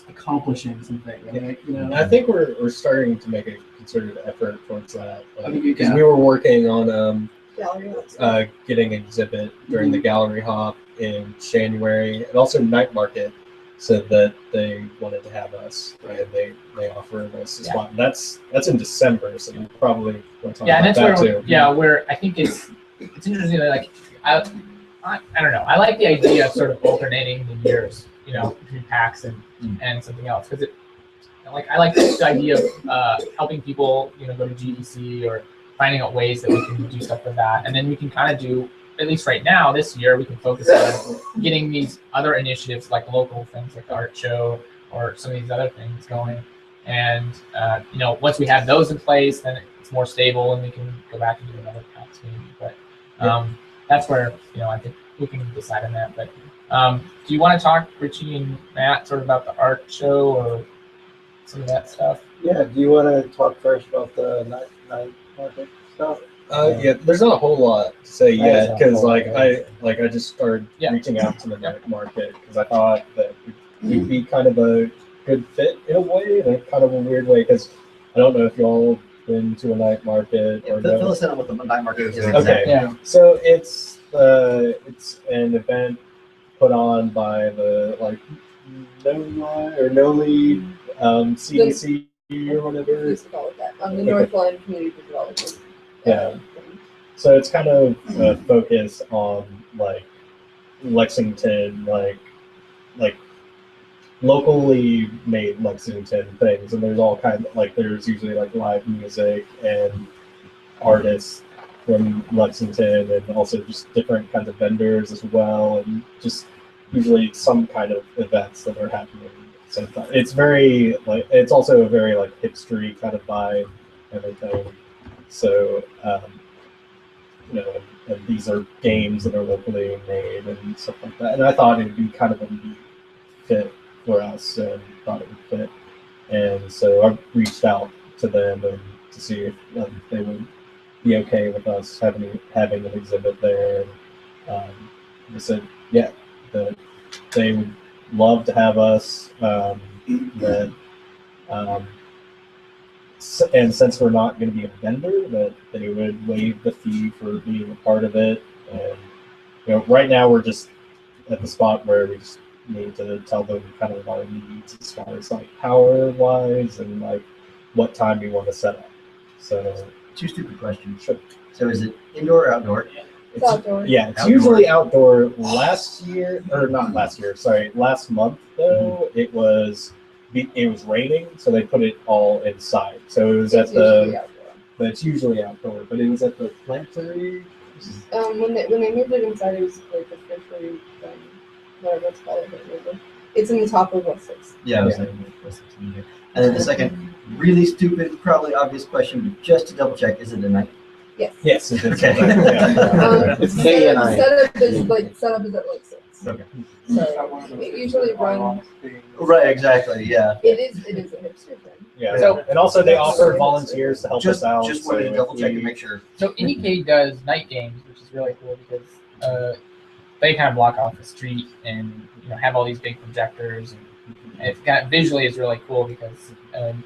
accomplishing some things, right? And I think we're starting to make a concerted effort towards that. I think you Because can. we were working on Gallery hops. getting an exhibit during the gallery hop in January, and also Night Market said that they wanted to have us, right? They offered us a spot. And that's in December, so we probably want to talk And about that's that where, too. where I think it's interesting that I don't know. I like the idea of sort of alternating the years, between PAX and something else, because I like the idea of helping people, go to GDC or finding out ways that we can do stuff with that, and then we can kind of do, at least right now this year, we can focus on getting these other initiatives like local things like the art show or some of these other things going, and once we have those in place, then it's more stable and we can go back and do another PAX meeting. But that's where I think we can decide on that. But do you want to talk, Richie and Matt, sort of about the art show, or some of that stuff. Yeah. Do you want to talk first about the night market stuff? Yeah, there's not a whole lot to say That is yet not a because whole lot, I just started Yeah. reaching out to the night market because I thought that we'd be kind of a good fit in a way, in a kind of a weird way because I don't know if y'all been to a night market or Fill know. us in on what the night market is. Okay. Exactly. Yeah. So it's an event put on by the Noli CDC or whatever. We used to call it that. The Northland Community Development. Yeah. thing. So it's kind of a focus on like Lexington, like locally made Lexington things, and there's all kinds of there's usually like live music and artists from Lexington, and also just different kinds of vendors as well, and just usually some kind of events that are happening. So it's very it's also a very hipstery kind of vibe, everything. So. And these are games that are locally made and stuff like that. And I thought it would be kind of a neat fit for us, and thought it would fit. And so I reached out to them and to see if they would be okay with us having an exhibit there. And they said, yeah, that they would love to have us. And since we're not going to be a vendor, that they would waive the fee for being a part of it. And right now we're just at the spot where we just need to tell them kind of our needs as far as power wise and what time we want to set up. So Two stupid questions. Sure. So is it indoor or outdoor? It's outdoor. Yeah, it's Outdoor. usually outdoor. Last month though, it was raining, so they put it all inside. So it was It's usually outdoor. but it's usually outdoor. But it was at the planetary. When they moved it inside, it was like officially whatever it's called. I can't remember. It's in the top of West 6th. Yeah, I was thinking West 16. And then the second, really stupid, probably obvious question, but just to double check, is it a night? Yes. Yes, it is. Okay. It's day and The night. setup is at like 6. Okay. So it usually runs. Right, exactly, yeah. It is a hipster thing. Yeah. So- and also they offer volunteers to help Just us out. wanted to so double if check we- and make sure. So NEK does night games, which is really cool because they kind of block off the street and have all these big projectors, and it's visually is really cool because you can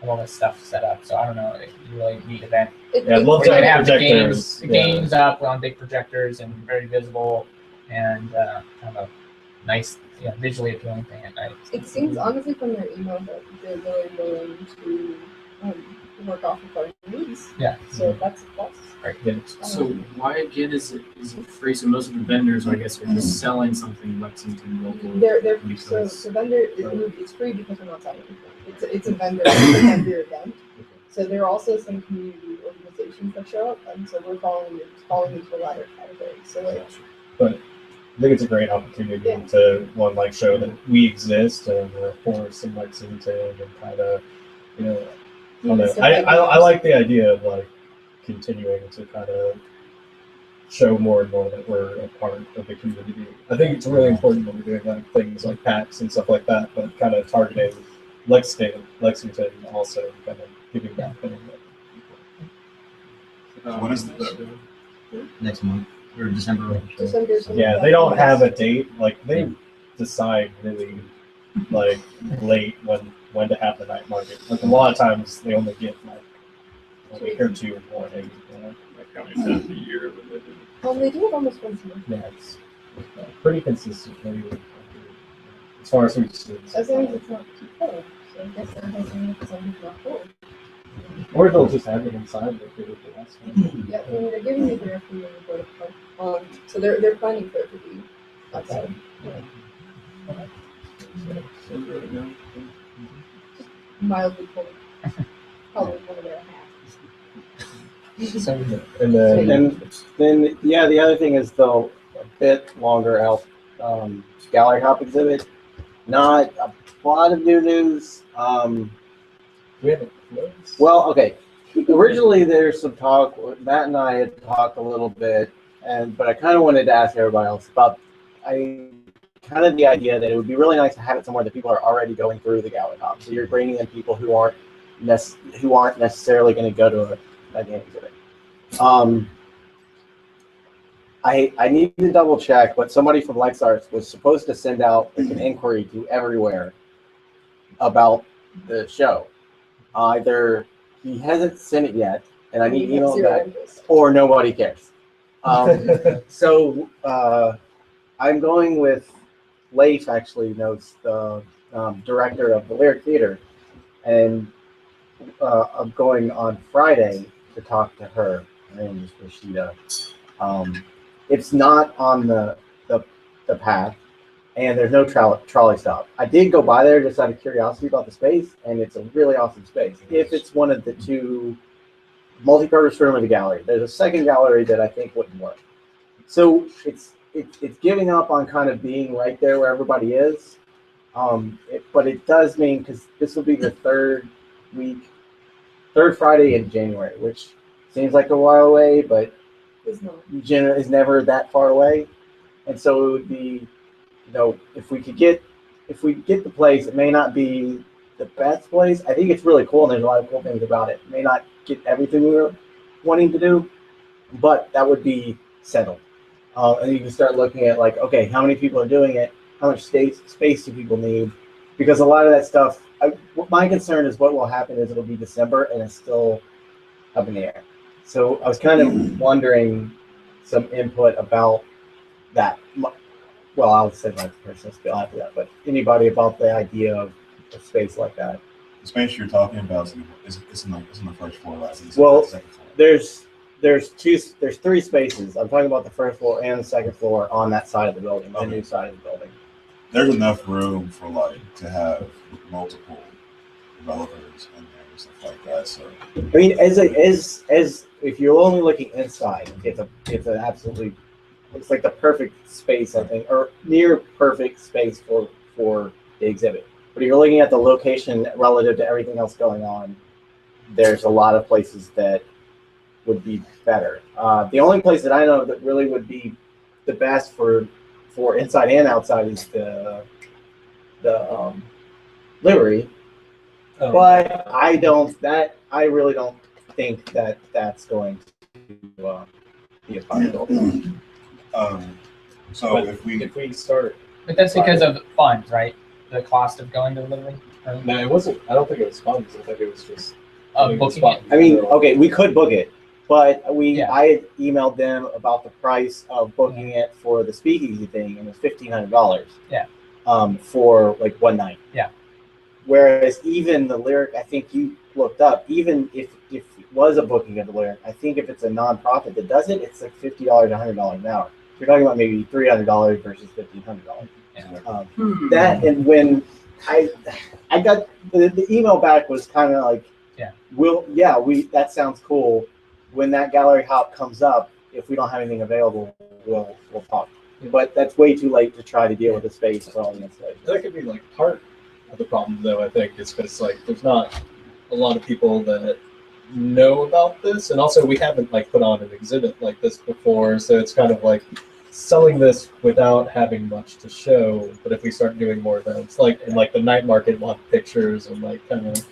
have all this stuff set up. So I don't know, it's a really neat event. Yeah, I'd love We're to gonna have have the projectors. games up on big projectors and very visible and kind of a nice, visually appealing thing at night. It seems honestly from their email that they're really willing to work off of our needs. Yeah. So that's a plus. Right. Yeah. So why again is it free? So most of the vendors, I guess, are just selling something Lexington local. They're because so vendor it's free because we're not selling anything. It's a vendor event. So there are also some community organizations that show up, and so we're falling into the latter category. So But I think it's a great opportunity Yeah. to show that we exist and we're a force in Lexington and kind of I don't know. I like the idea of continuing to kind of show more and more that we're a part of the community. I think it's really important when we're doing things like PAX and stuff like that, but kind of targeting Lexington also kind of giving back there. When is the Next month, or December. December. Yeah, they don't have a date. They decide really late when to have the night market. A lot of times they only get a week or two warning. Like how many times a year would they do? They do it almost once a month. Yeah, it's pretty consistently as far as we've seen. As long as it's not too cold. So I guess that has mean it's not cold. Or they'll just have it inside like they did the last one. Yeah, they're giving me directly in the board of so they're planning for it to be outside. Mildly cold. Probably one of their hats. So And then Then the other thing is though a bit longer out gallery hop exhibit. Not a lot of new news. we have a close. Well, okay. Originally, there's some talk. Matt and I had talked a little bit, but I kind of wanted to ask everybody else about. I kind of the idea that it would be really nice to have it somewhere that people are already going through the gallery hop. So you're bringing in people who aren't necessarily going to go to a game exhibit. I need to double check, but somebody from LexArts was supposed to send out like an inquiry to everywhere about the show. Either he hasn't sent it yet, and I need email back, or nobody cares. So I'm going with Leif, actually knows the director of the Lyric Theater, and I'm going on Friday to talk to her. Her name is Rashida. It's not on the path, and there's no trolley stop. I did go by there just out of curiosity about the space, and it's a really awesome space. If it's one of the two, multi-purpose room or the gallery, there's a second gallery that I think wouldn't work. So it's giving up on kind of being right there where everybody is, but it does mean, because this will be the third Friday in January, which seems like a while away, but is never that far away. And so it would be, if we get the place, it may not be the best place. I think it's really cool, and there's a lot of cool things about it. It may not get everything we were wanting to do, but that would be settled. And you can start looking at like, okay, how many people are doing it? How much space do people need? Because a lot of that stuff, my concern is what will happen is it'll be December and it's still up in the air. So I was kind of wondering some input about that. Well, I'll say my personal skill after that, but anybody about the idea of a space like that. The space you're talking about is in the first floor, right? Well, there's three spaces. I'm talking about the first floor and the second floor on that side of the building, the new side of the building. There's enough room for to have multiple developers in there and stuff like that. So I mean, as if you're only looking inside, it's like the perfect space, I think, or near perfect space for the exhibit. But if you're looking at the location relative to everything else going on, there's a lot of places that would be better. The only place that I know that really would be the best for inside and outside is the livery. But I really don't think that that's going to be a possibility. So if we start, but that's because of funds, right? The cost of going to the livery. No, it wasn't. I don't think it was funds. I think it was just booking it. I mean, okay, we could book it, but I had emailed them about the price of booking it for the speakeasy thing, and it was $1,500. Yeah. For like one night. Yeah. Whereas even the Lyric, I think you looked up, even if it was a booking of the Lyric, I think if it's a nonprofit that does it, it's like $50 to $100 an hour. You're talking about maybe $300 versus $1,500. Yeah. That, and when I got the email back was kind of like, that sounds cool. When that gallery hop comes up, if we don't have anything available, we'll talk. But that's way too late to try to deal with the space for all the installation. That could be like part of the problem, though. I think is because there's not a lot of people that know about this, and also we haven't put on an exhibit like this before, so it's kind of like selling this without having much to show. But if we start doing more events, in the night market, we'll have pictures and kind of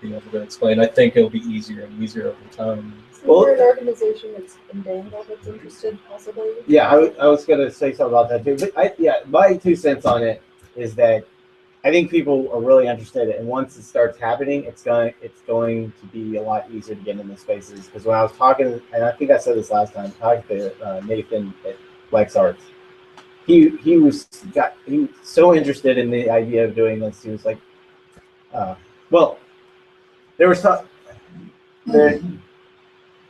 being able to explain, I think it'll be easier and easier over time. Well, an organization that's in Danville that's interested, possibly. Yeah, I was going to say something about that too. But my 2 cents on it is that I think people are really interested, and once it starts happening, it's going to be a lot easier to get into spaces. Because when I was talking, and I think I said this last time, talking to Nathan at LexArts, he was so interested in the idea of doing this. He was like, there was some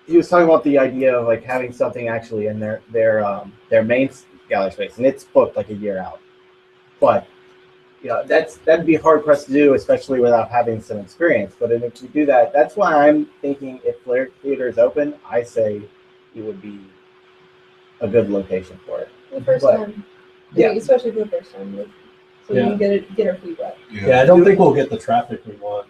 he was talking about the idea of having something actually in their main gallery space, and it's booked a year out. But that'd be hard pressed to do, especially without having some experience. But if we do that, that's why I'm thinking if Lyric Theater is open, I say it would be a good location for it. The first time, especially for the first time, so we can get our feet wet. Yeah, I don't think we'll get the traffic we want.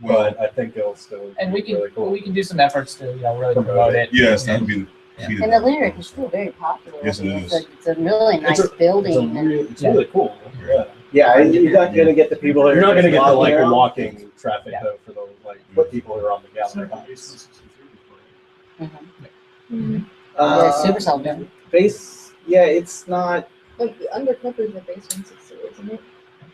But I think it'll still. And we can do some efforts to really promote it. Yes, that'd be See And the lyric is still very popular. Yes, it is. It's a really nice building. It's really cool. Yeah. Yeah, you're not gonna get the people that You're not going to get the walking like around. walking traffic though for the like people who are on the gallery. Mhm. Uh, Yeah, Supercell done. base. Yeah, it's not. Like the undercover is a base 160, isn't it?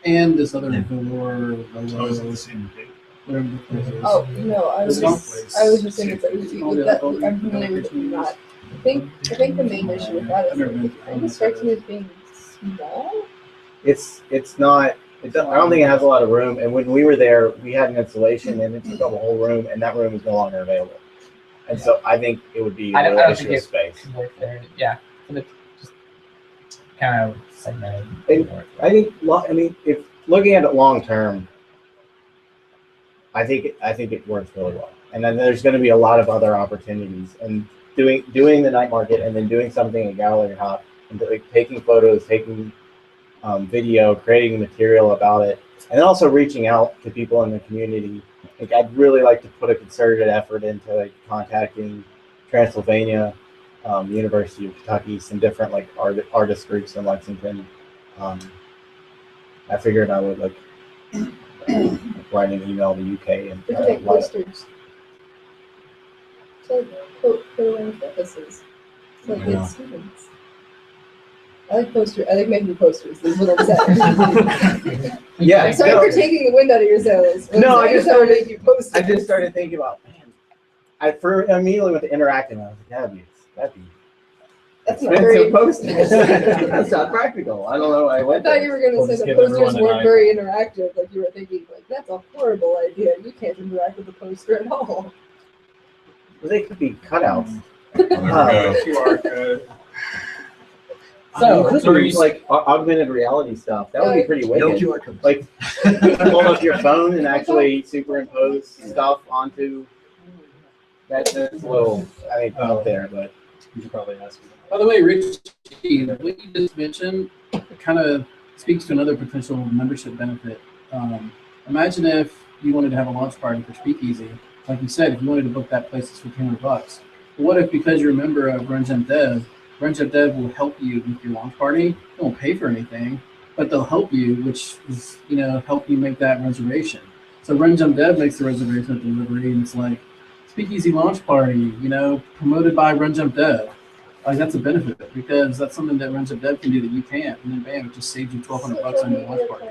And this other Yeah. galore, Oh, is it the same date? whatever the place is. Oh no, I was It's just saying it's like with that. I'm familiar with that. I think the main issue with that is that it kind of strikes me as being small. It's not. I don't think it has a lot of room. And when we were there, we had an installation, and it took up a whole room, and that room is no longer available. And so I think it would be I a don't- real I don't issue think of space. Can work there. Yeah. Just kind of segmented. I think. I mean, if looking at it long term, I think it works really well. And then there's going to be a lot of other opportunities. And doing the night market, and then doing something at Gallery Hop, and like taking photos, taking video, creating material about it, and then also reaching out to people in the community. Like, I'd really like to put a concerted effort into like contacting Transylvania, University of Kentucky, some different like artist groups in Lexington. I figured I would like write an email to UK and We could take posters. So put around campuses. So Yeah. get students. I like making posters. Is what I'm saying. Yeah, I'm sorry for taking the wind out of your sails. but No, I just started making posters. I just started thinking about, man, immediately with the interactive, I was like, that'd be That's not very. expensive posters. That's not practical. I don't know. I I went thought there. you were going We'll to just say the give everyone posters an weren't iPad. very interactive. Like you were thinking, like that's a horrible idea. You can't interact with the poster at all. Well, they could be cutouts. There we go. QR code. So, you could so are use you- like augmented reality stuff. That would be pretty No wicked. QR codes. Like you can hold up your phone and actually superimpose stuff onto. That's a little, I think, out there, but You should probably ask me. By the way, Richie, what you just mentioned kind of speaks to another potential membership benefit. Imagine if you wanted to have a launch party for Speakeasy. Like you said, if you wanted to book that place, it's $1,500. But what if, because you're a member of RunJumpDev, RunJumpDev will help you with your launch party? They won't pay for anything, but they'll help you, which is, help you make that reservation. So RunJumpDev makes the reservation at delivery, and it's like, Speakeasy launch party, promoted by RunJumpDev. Like, that's a benefit because that's something that RunJumpDev can do that you can't, and then bam, it just saves you $1,200 on your launch party.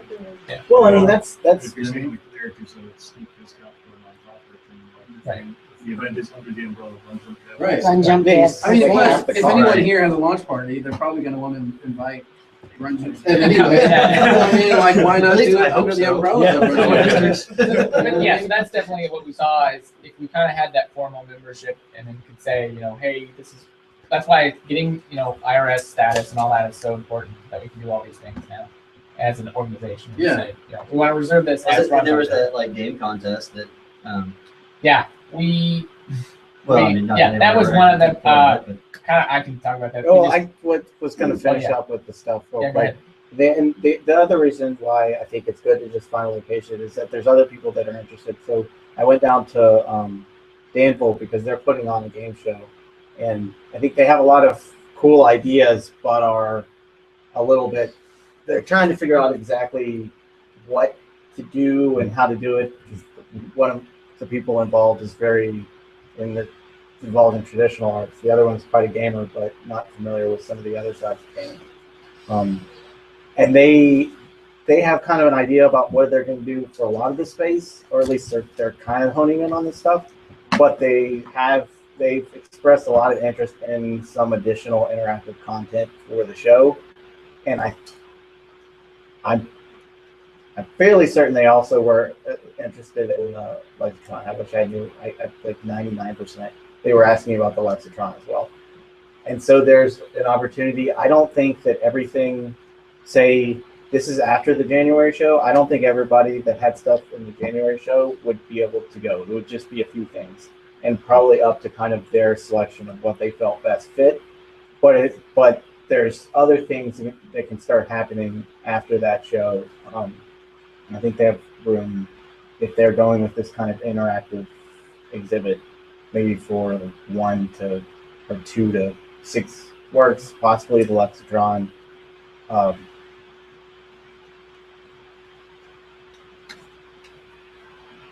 well, I mean, that's If you're saying like there, so it's steep discount for a nonprofit, Right. and the event is under the umbrella of RunJumpDev. Right. RunJumpDev. I mean, Yeah. if anyone here has a launch party, they're probably going to want to invite RunJumpDev anyway. I mean, like, why not At least do I it hope under the so. umbrella Yeah. of RunJumpDev? But yeah, so that's definitely what we saw is if we kind of had that formal membership and then could say, hey, that's why getting, IRS status and all that is so important that we can do all these things now as an organization. We Yeah. say, we want to reserve this as There was RunJumpDev. that like game contest that. Yeah, we Well, I We- mean, not yeah, that was one of them, but kind of, I can talk about that. We Oh, just- I was going to finish up with the stuff real Yeah, go quick. ahead. The other reason why I think it's good to just find a location is that there's other people that are interested. So I went down to Danville because they're putting on a game show, and I think they have a lot of cool ideas, but are a little bit. They're trying to figure out exactly what to do and how to do it. One of the people involved is involved in traditional arts. The other one's quite a gamer, but not familiar with some of the other sides of gaming. And they have kind of an idea about what they're going to do for a lot of the space, or at least they're kind of honing in on this stuff. But they've expressed a lot of interest in some additional interactive content for the show, and I'm fairly certain they also were interested in the Lexicon. I wish I knew. I like 99%. They were asking about the Lexicon as well. And so there's an opportunity. I don't think that everything, say, this is after the January show. I don't think everybody that had stuff in the January show would be able to go. It would just be a few things, and probably up to kind of their selection of what they felt best fit. But there's other things that can start happening after that show. I think they have room, if they're going with this kind of interactive exhibit, maybe for 1 to from 2 to 6 works, possibly the Lexatron.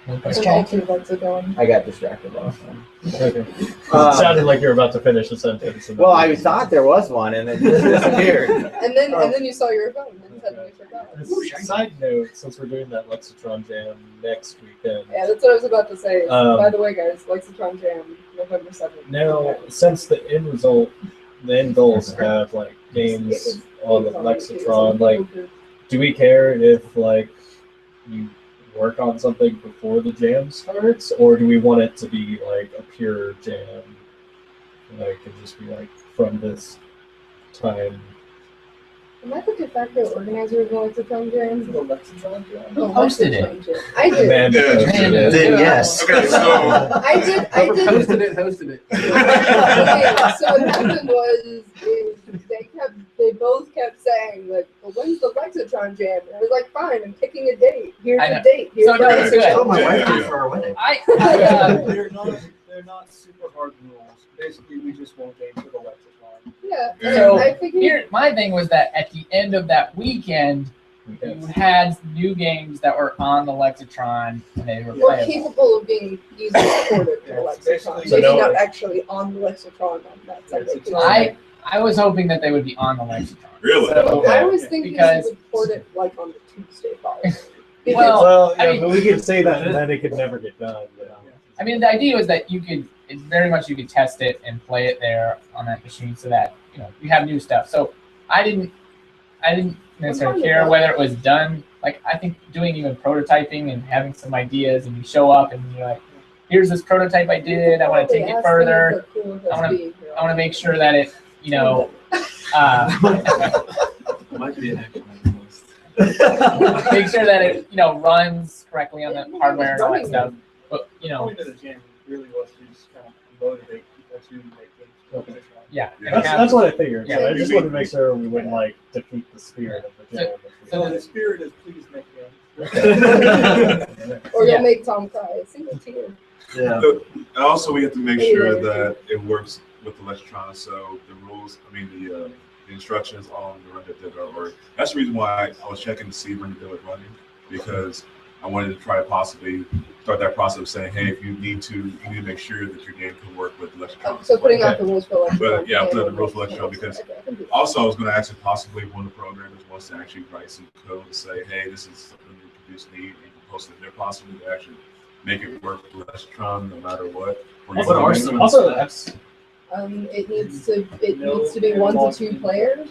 I got distracted last time. Okay. It sounded like you were about to finish a sentence. Well, I thought there was one, and it just disappeared. and then you saw your phone, and suddenly forgot. Side note, since we're doing that Lexatron Jam next weekend. Yeah, that's what I was about to say. By the way, guys, Lexatron Jam, November 7th. Now, since the end goals have like games on the Lexatron, like, do we care if like you work on something before the jam starts, or do we want it to be like a pure jam? Like, it just be like from this time. Am I the de facto organizer of the Lexatron Jam? The Lexatron Jam? Who hosted it? I did. Amanda hosted it. Then yes. Okay, so I did. Hosted it. Okay, so what happened was they both kept saying like, well, when's the Lexatron Jam? And I was like, fine, I'm picking a date. Here's I the know. date. Here's So the no, it's Lexatron. good. Oh, my wife Yeah. did for our wedding. They're not super hard rules. Basically, we just won't aim for the Lexatron. Yeah. So, I figured. Here, my thing was that at the end of that weekend, you had new games that were on the Lexatron and they were We're playable. capable of being easily supported to the Lexatron. basically- Maybe So not no- actually on the Lexatron on that Sunday. It's I was hoping that they would be on the Lexatron. Really? So, I was thinking because- we would port it like on the Tuesday following. Well, Well, yeah, I mean- but we could say that and then it could never get done. I mean, the idea was that you could, it's very much you could test it and play it there on that machine so that, you know, you have new stuff. So I didn't necessarily care whether it was done. Like, I think doing even prototyping and having some ideas and you show up and you're like, here's this prototype I did, I want to take it further. I want to make sure that it, you know, Might be an action item list. make sure that it, you know, runs correctly on the hardware and all that stuff. But, you The know, point of the jam really was to just kind of motivate people to make games for the Lexatron. yeah. and That's, have- that's what I figured. Yeah. So I just wanted to make sure we wouldn't like defeat the spirit of the jam. So the spirit is please make games. Or Yeah. you'll make Tom cry. A single tear. Yeah. And also, we have to make sure that it works with the Lexatron. So the rules, the instructions on the RunJumpDev.org. That's the reason why I was checking to see when the dev was running, because I wanted to try to possibly start that process of saying, hey, if you need to make sure that your game can work with Lexatron. So putting out the rules for Lexatron. But yeah, put out the rules for Lexatron, because also I was going to ask if possibly one of the programmers wants to actually write some code and say, hey, this is something the producers need, and you can post it there possibly to actually make it work with Lexatron no matter what. Or What are some of the Also, steps? It needs to be 1 to 2 players.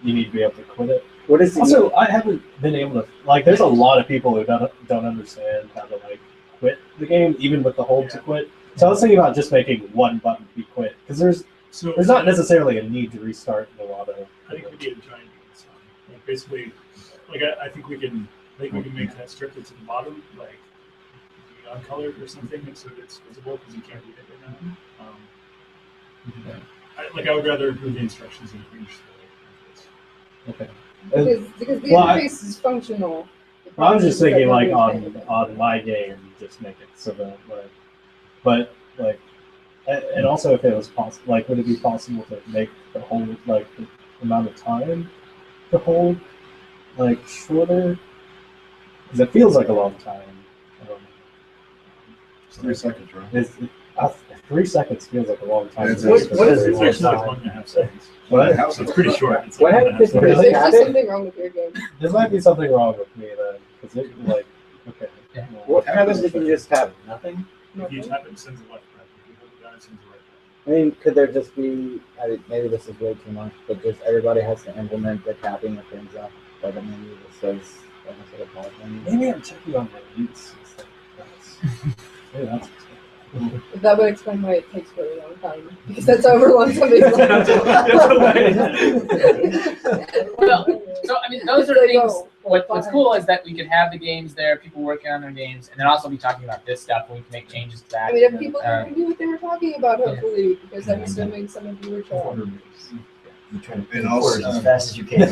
you need to be able to quit it. What is the Also, I haven't been able to like. There's a lot of people who don't understand how to like quit the game, even with the hold to quit. So I was thinking about just making one button be quit, because there's not necessarily a need to restart in a lot of. I think we need to try and do this. Like basically, like I think we can make that strip that's at the bottom like uncolored or something, so that it's visible because you can't read it right now. I would rather improve the instructions and finish the Okay. Because the Well, interface is functional. Well, I was just thinking like on on my game, just make it so that like, but like, and also if it was possible, like, would it be possible to make the whole like the amount of time to hold like shorter? Because it feels like a long time. It's 3 seconds, right? 3 seconds feels like a long time. It's- what is it's actually like 1.5 seconds. What? So it's pretty short. It's What like happened to 1.5 There's Really? just something wrong with your game. There might be something wrong with me then, because it like okay. Yeah. What happens if you just have nothing? If you tap it, it sends a left back. If you hold it down, it sends a right back. I mean, could there just be, maybe this is way too much, but just everybody has to implement the tapping that brings up like a menu that says, like instead of pause menu? Maybe I'm checking on my roots. Maybe that's That would explain why it takes really long time. Because that's however long somebody's Well, so I mean, those are things. What's cool is that we could have the games there, people working on their games, and then also be talking about this stuff, and we can make changes to that. I mean, if people knew what they were talking about, hopefully, because I'm assuming some of you were trying. You try to And import also- as fast as you can.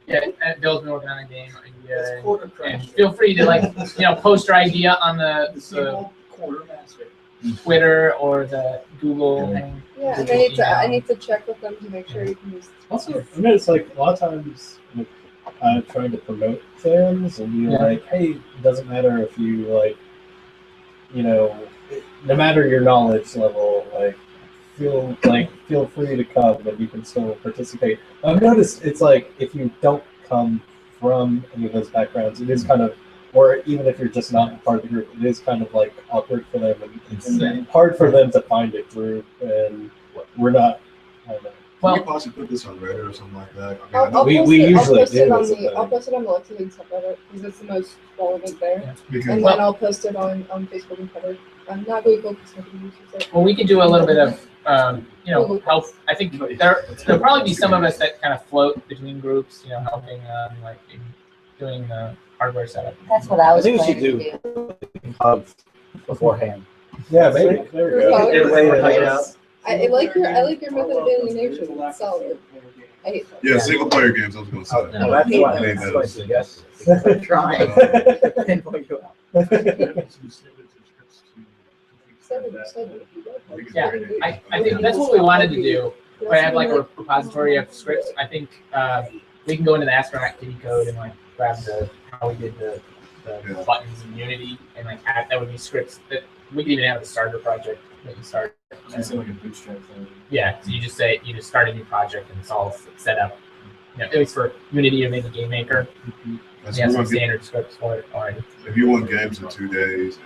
Yeah, and Bill's been working on a game idea, and feel free to post your idea on the Quartermaster. Twitter or the Google thing. Yeah, and Google I email. need to check with them to make sure you can use. Also, I mean, it's like a lot of times trying to promote things and be like, hey, it doesn't matter if you like, no matter your knowledge level, like feel free to come and you can still participate. I've noticed it's like if you don't come from any of those backgrounds, it is kind of, or even if you're just not part of the group, it is kind of like awkward for them and it's hard for them to find a group, and we're not. I don't know. Can we possibly put this on Reddit or something like that? I'll we post usually it do. I'll post it on the Lexington subreddit because it's the most relevant there. Because And then I'll post it on Facebook and Twitter. I'm not Google because nobody uses it. Well, we could do a little bit of, help. I think there'll probably be some of us that kind of float between groups, helping, like doing the hardware setup. That's what I was think we should planning to do. Hugs beforehand. Yeah, maybe. There we go. Everybody hug it out. I like your method of alienation. It's solid. I hate that. yeah, single player games. I was going to say. No, that's why. Name That's those. what I suggest. Trying. Pinpoint you out. Yeah, I think that's what we wanted to do. If I have like a repository of scripts, I think we can go into the Astronaut Activity code and like grab how we did the buttons in Unity and like add, that would be scripts that we could even have a starter project that you start. It's like a bootstrap thing. Yeah, so you just start a new project and it's all set up. At least for Unity or maybe Game Maker. That's You have some what we get- standard scripts for it already. If you want games in 2 days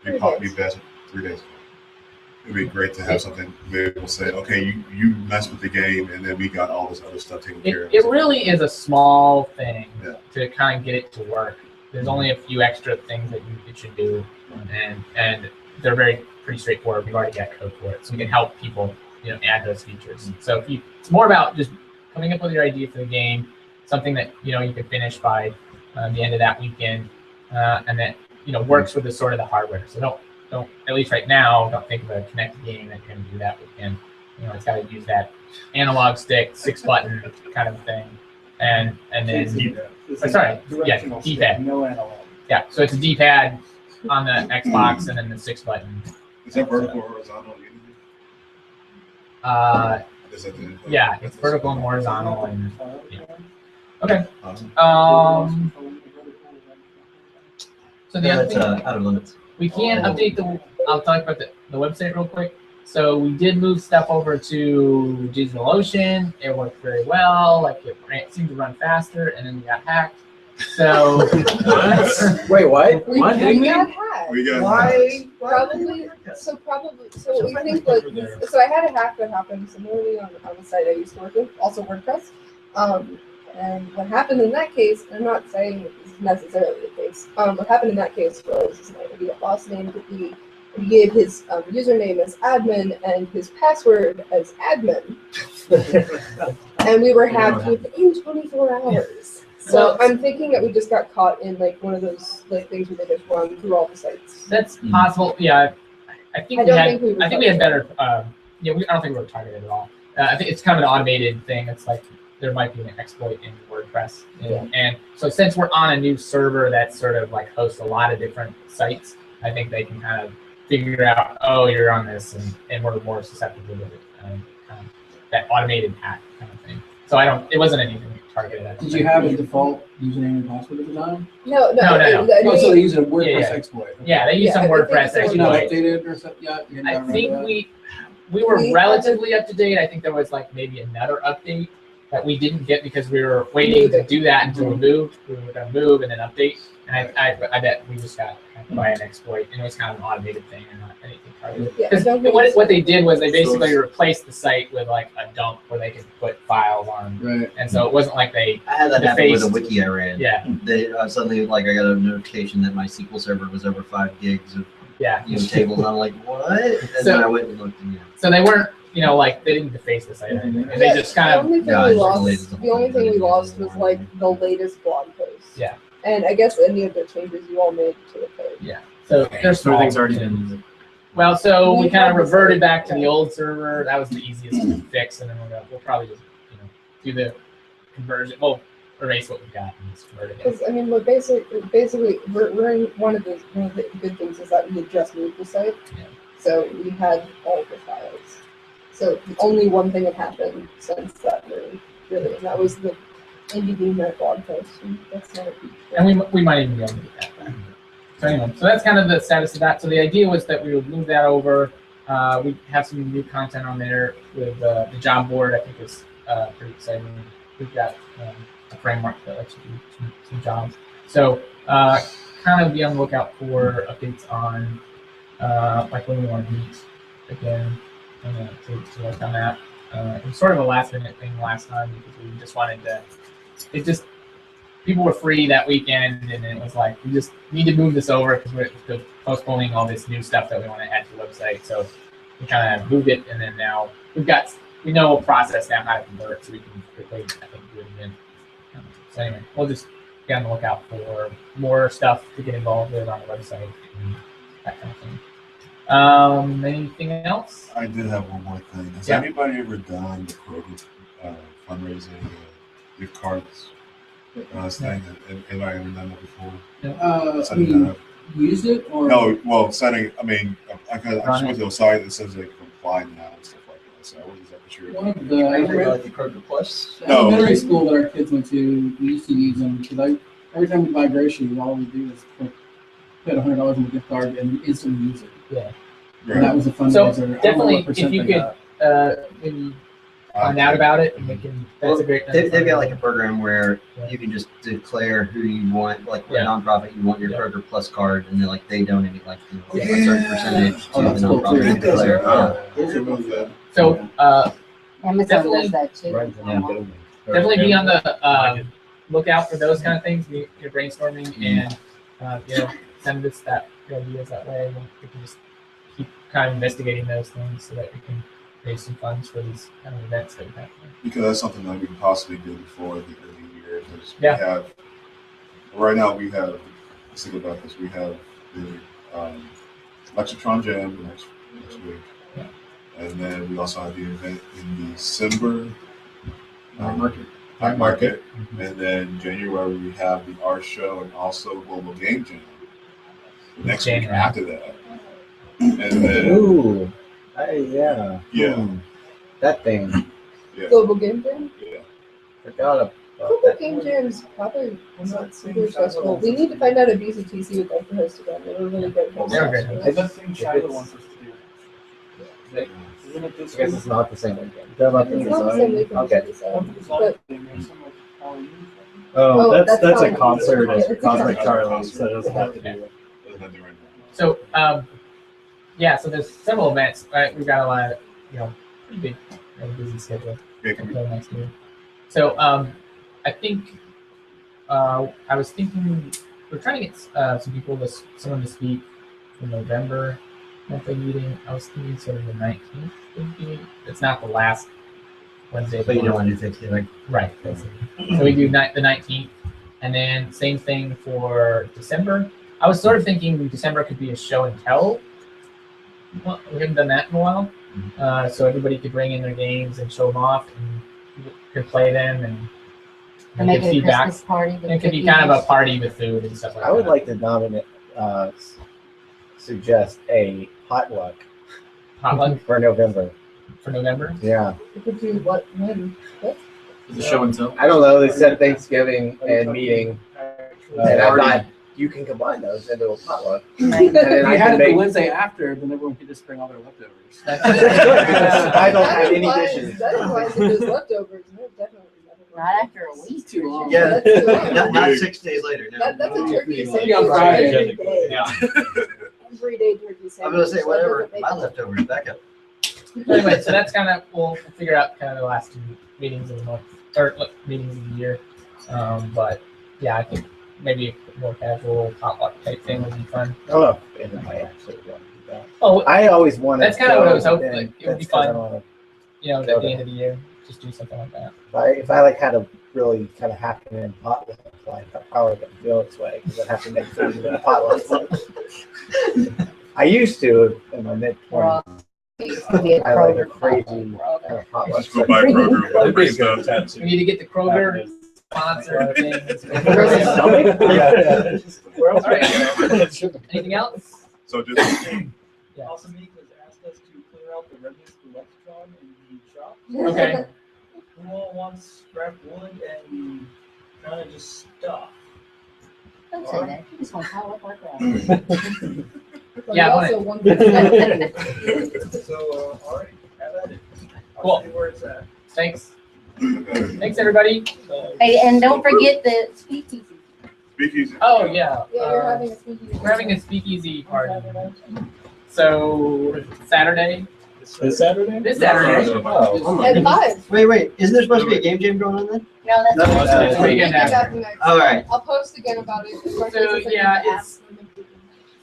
and you pop me best in 3 days, it'd be great to have something be able to say, okay, you mess with the game, and then we got all this other stuff taken care of. It really is a small thing Yeah. to kind of get it to work. There's only a few extra things that it should do, and they're pretty straightforward. We've already got code for it, so we can help people, add those features. So it's more about just coming up with your idea for the game, something that you can finish by the end of that weekend, and that works with the sort of the hardware. So don't at least right now, don't think of a connected game that can do that weekend. It's got to use that analog stick, 6-button kind of thing, and then D-pad. No analog. Yeah, so it's a D-pad on the Xbox and then the 6-button. Is that vertical or horizontal? Is that the input? Yeah, it's vertical and horizontal, and okay. Awesome. So the other That's thing, out of limits. we can update I'll talk about the website real quick. So we did move stuff over to DigitalOcean. It worked very well. Like it seemed to run faster, and then we got hacked. So Wait, what? We got hacked. We got Probably. So we think like so I had a hack that happened similarly on the site I used to work with, also WordPress. And what happened in that case, I'm not saying this is necessarily the case. What happened in that case was the boss name could be. He gave his username as admin and his password as admin, and we were hacked within 24 hours. So I'm thinking that we just got caught in like one of those like things where they just run through all the sites. that's possible. Yeah, I think we had better. I don't think we were targeted at all. I think it's kind of an automated thing. It's like there might be an exploit in WordPress, and so since we're on a new server that sort of like hosts a lot of different sites, I think they can kind of figure out, oh, you're on this, and we're more susceptible to it, that automated hack kind of thing. So it wasn't anything targeted at. Did you have a default username and password at the time? No. Oh, so they use a WordPress exploit. Yeah, they use some WordPress It's not exploit. updated or something yet? You I haven't think remember that? we were relatively up to date. I think there was like maybe another update that we didn't get because we were waiting to do that until we moved. We were going to move and then update. And I bet we just got hacked by an exploit, and it was kind of an automated thing and not anything targeted. Because what they did was they basically replaced the site with like a dump where they could put files on. Right. And so it wasn't like they I had that happen with a defaced. wiki I ran. Yeah. They suddenly I got a notification that my SQL server was over 5 gigs of Yeah. tables. And I'm like, what? And then I went and looked. And, So they weren't, like they didn't deface the site or anything. And they just kind of. The only thing we lost was like the latest blog post. Yeah. And I guess any of the changes you all made to the code. Yeah. So there's small Everything's already been. Well, so we kind of reverted back to the old server. That was the easiest to fix, and then we'll probably just do the conversion. Well, erase what we've got and just convert it. Because I mean, what basically, we're in one of the good things is that we had just moved the site, Yeah. so we had all the files. So only one thing had happened since that move, really, and that was the NBD net blog post. And that's not a huge And we might even be able to get that back. So anyway, so that's kind of the status of that. So the idea was that we would move that over. We have some new content on there with the job board. I think it's pretty exciting. We've got a framework that lets you do some jobs. So kind of be on the lookout for updates on like when we want to meet again to work on that. It was sort of a last minute thing last time because we just wanted to. People were free that weekend, and it was like we just need to move this over because we're postponing all this new stuff that we want to add to the website. So we kind of moved it, and then now we know a process now how to convert, so we can quickly I think do it again. So anyway, we'll just be on the lookout for more stuff to get involved with on the website and that kind of thing. Anything else? I did have one more thing. Has Yeah. anybody ever done the Kroger fundraising gift cards thing? Anybody ever done that before? I mean, used it or No, well, setting. I mean, I just went to a site that says they comply now and stuff like that. So I wasn't exactly sure. one of Like the the Kroger Plus. the No. elementary school that our kids went to, we used to use them because every time we buy groceries, all we do is put $100 in the gift card and we instantly use it. Yeah. And that was a fundraiser. So I don't know definitely, what percent if you they could got. maybe find out about it, and we can. That's a great. They've got like a program where you can just declare who you want, like what nonprofit you want your Kroger Plus card, and then like they donate like a certain percentage to the that's cool, nonprofit too. you declare. Those are really good. So Amazon Definitely. does that too. definitely be on the lookout for those kind of things. You're brainstorming and send us that your ideas that way. We can just keep kind of investigating those things so that we can raise some funds for these kind of events that we have. Because that's something that we can possibly do before the end of the year. Because Yeah. we have, right now we have, let's think about this, we have the Lexitron Jam next week. Yeah. And then we also have the event in December. Market. Night Market. And then January we have the art show and also Global Game Jam. The next week January. after that. And then, Ooh, yeah. Yeah. That thing. yeah, Global Game Jam. yeah. Forgot about Global that. Game Jam's probably not super stressful. We need to find out if BCTC would like to host again. They were really good. They were good. It's the thing Shiloh wants us to do. Isn't it this I guess it's not the same weekend. They're about the It's not the same design. weekend Okay. as the design, but Oh, Oh, that's that's a Halloween. concert It's at a Cosmic concert. Charlie, so it doesn't have to do with. Doesn't have to be right now. So so there's several events. Right, we've got a lot of pretty big, busy schedule Yeah, can we- until next year. So I think I was thinking we're trying to get some people someone to speak in November monthly meeting. I was thinking sort of the 19th would be. It's not the last Wednesday. But you don't want to do Thanksgiving. Right. Basically. So we do the 19th, and then same thing for December. I was sort of thinking December could be a show and tell. Well, we haven't done that in a while, so everybody could bring in their games and show them off, and people could play them and Make give it a feedback. Christmas party. with And it could be cookies. kind of a party with food and stuff like that. I would like to nominate, suggest a potluck potluck for November. for November. Yeah. we could do what, when, what? The show and tell. I don't know. They said Thanksgiving and meeting, and I Party. thought you can combine those into a potluck. Right. And then If I you had can it the make. Wednesday after, then everyone could just bring all their leftovers. I don't have any implies- dishes. That implies that there's leftovers. No, definitely leftovers. Not after a week. It's too long. Yeah. That's too long. Not 6 days later. No. That's a turkey Maybe on sandwich Friday. every day. Yeah. Every day turkey sandwich. I'm gonna say That whatever. doesn't make My sense. leftovers back up. Anyway, so that's kind of we'll figure out kind of the last two meetings of the month or meetings of the year. But yeah, I think maybe a more casual potluck type thing would be fun. Oh, and I actually want to do that. Oh, I always wanted. That's kinda what I was to go, hoping, and like, it would be that's 'cause I fun. don't wanna- at the end of the year, just do something like that. If I like had a really kind of happening potluck, like I probably wouldn't feel this way because I'd have to make food in a potluck. I used to in my mid We're all 20s. it's gonna be a I like a Kroger crazy potluck. We're all kind gonna- of potluck. Just go buy Kroger. That'd be Bring a good stuff. attempt. We need to get the Kroger sponsor things. All right. Anything else? So just Yeah. Also, Meek has asked us to clear out the remnants of Electron in the shop. Okay. Who all wants scrap wood and kind of just stuff? Don't say that. You just want to pile up our crap. But Yeah, also one thing. So, all right, have at it. Cool. I'll see where it's at. Thanks. Thanks, everybody. Hey, and don't forget the speakeasy. speakeasy. Oh, yeah. Yeah, you're having a speakeasy. We're having a speakeasy party. So, Saturday. This Saturday? This Saturday. Oh. At 5. Wait, isn't there supposed to be a game jam going on then? No, that's No, not. that's We'll weekend get after. that next. All right. I'll post again about it. So, yeah, it's-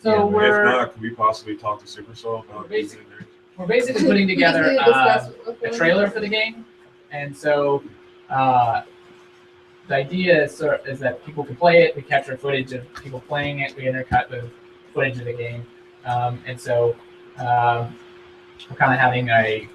So If we're not, can we possibly talk to Supercell about Basic- using their we're basically putting together a trailer for the game, and so the idea is that people can play it. We capture footage of people playing it. We intercut with footage of the game, and so we're kind of having a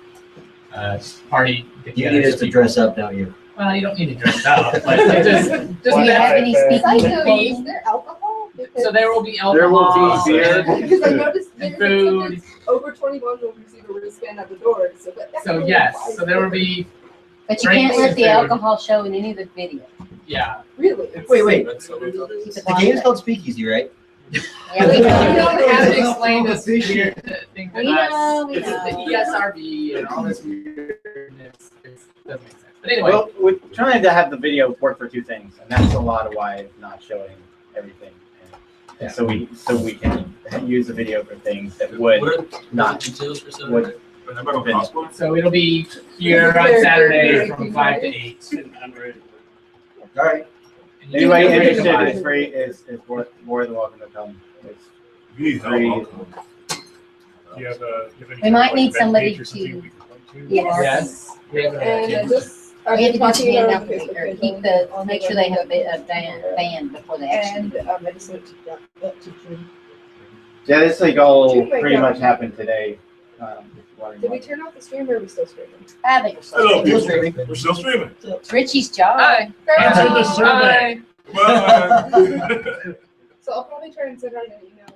party get You together. need us to dress up, don't you? Well, you don't need to dress up, but just Do you have any speakeasy fees? Is there alcohol? Because so there will be There will alcohol. be beer. Because I noticed And there's food. tickets over 21 will receive a wristband at the door. So, that So definitely yes, applies so there will there. be But you can't Drinks let and the food. alcohol show in any of the video. yeah. Really? Wait. Keep it The locked game's up. called Speakeasy, right? Yeah, We we know. don't have to explain this weird thing to We know, us. we This is the know. ESRB and all this weirdness. It doesn't make sense. But anyway, Well, we're trying to have the video work for two things, and that's a lot of why it's not showing everything. And so we can use the video for things that would not would. so it'll be here on Saturday from 5 to 8. All right. And you Anybody can interested buy is free is more than welcome to come. It's We hell free. welcome. Do you have any We kind might of, need event somebody page or something to- we could link to? Yes. Yes. We have And a, just, I've We have been to just talking hand about out it on Facebook or page keep the, on make the sure they have website. a band before they actually. And I just went to June. Yeah, this like all Two might pretty go. much happened today. Did we turn off the stream or are we still streaming? I think it's Hello, so. people. We're still streaming. It's Richie's job. hi. Answer the survey. Hi. Bye. So I'll probably try and send out an email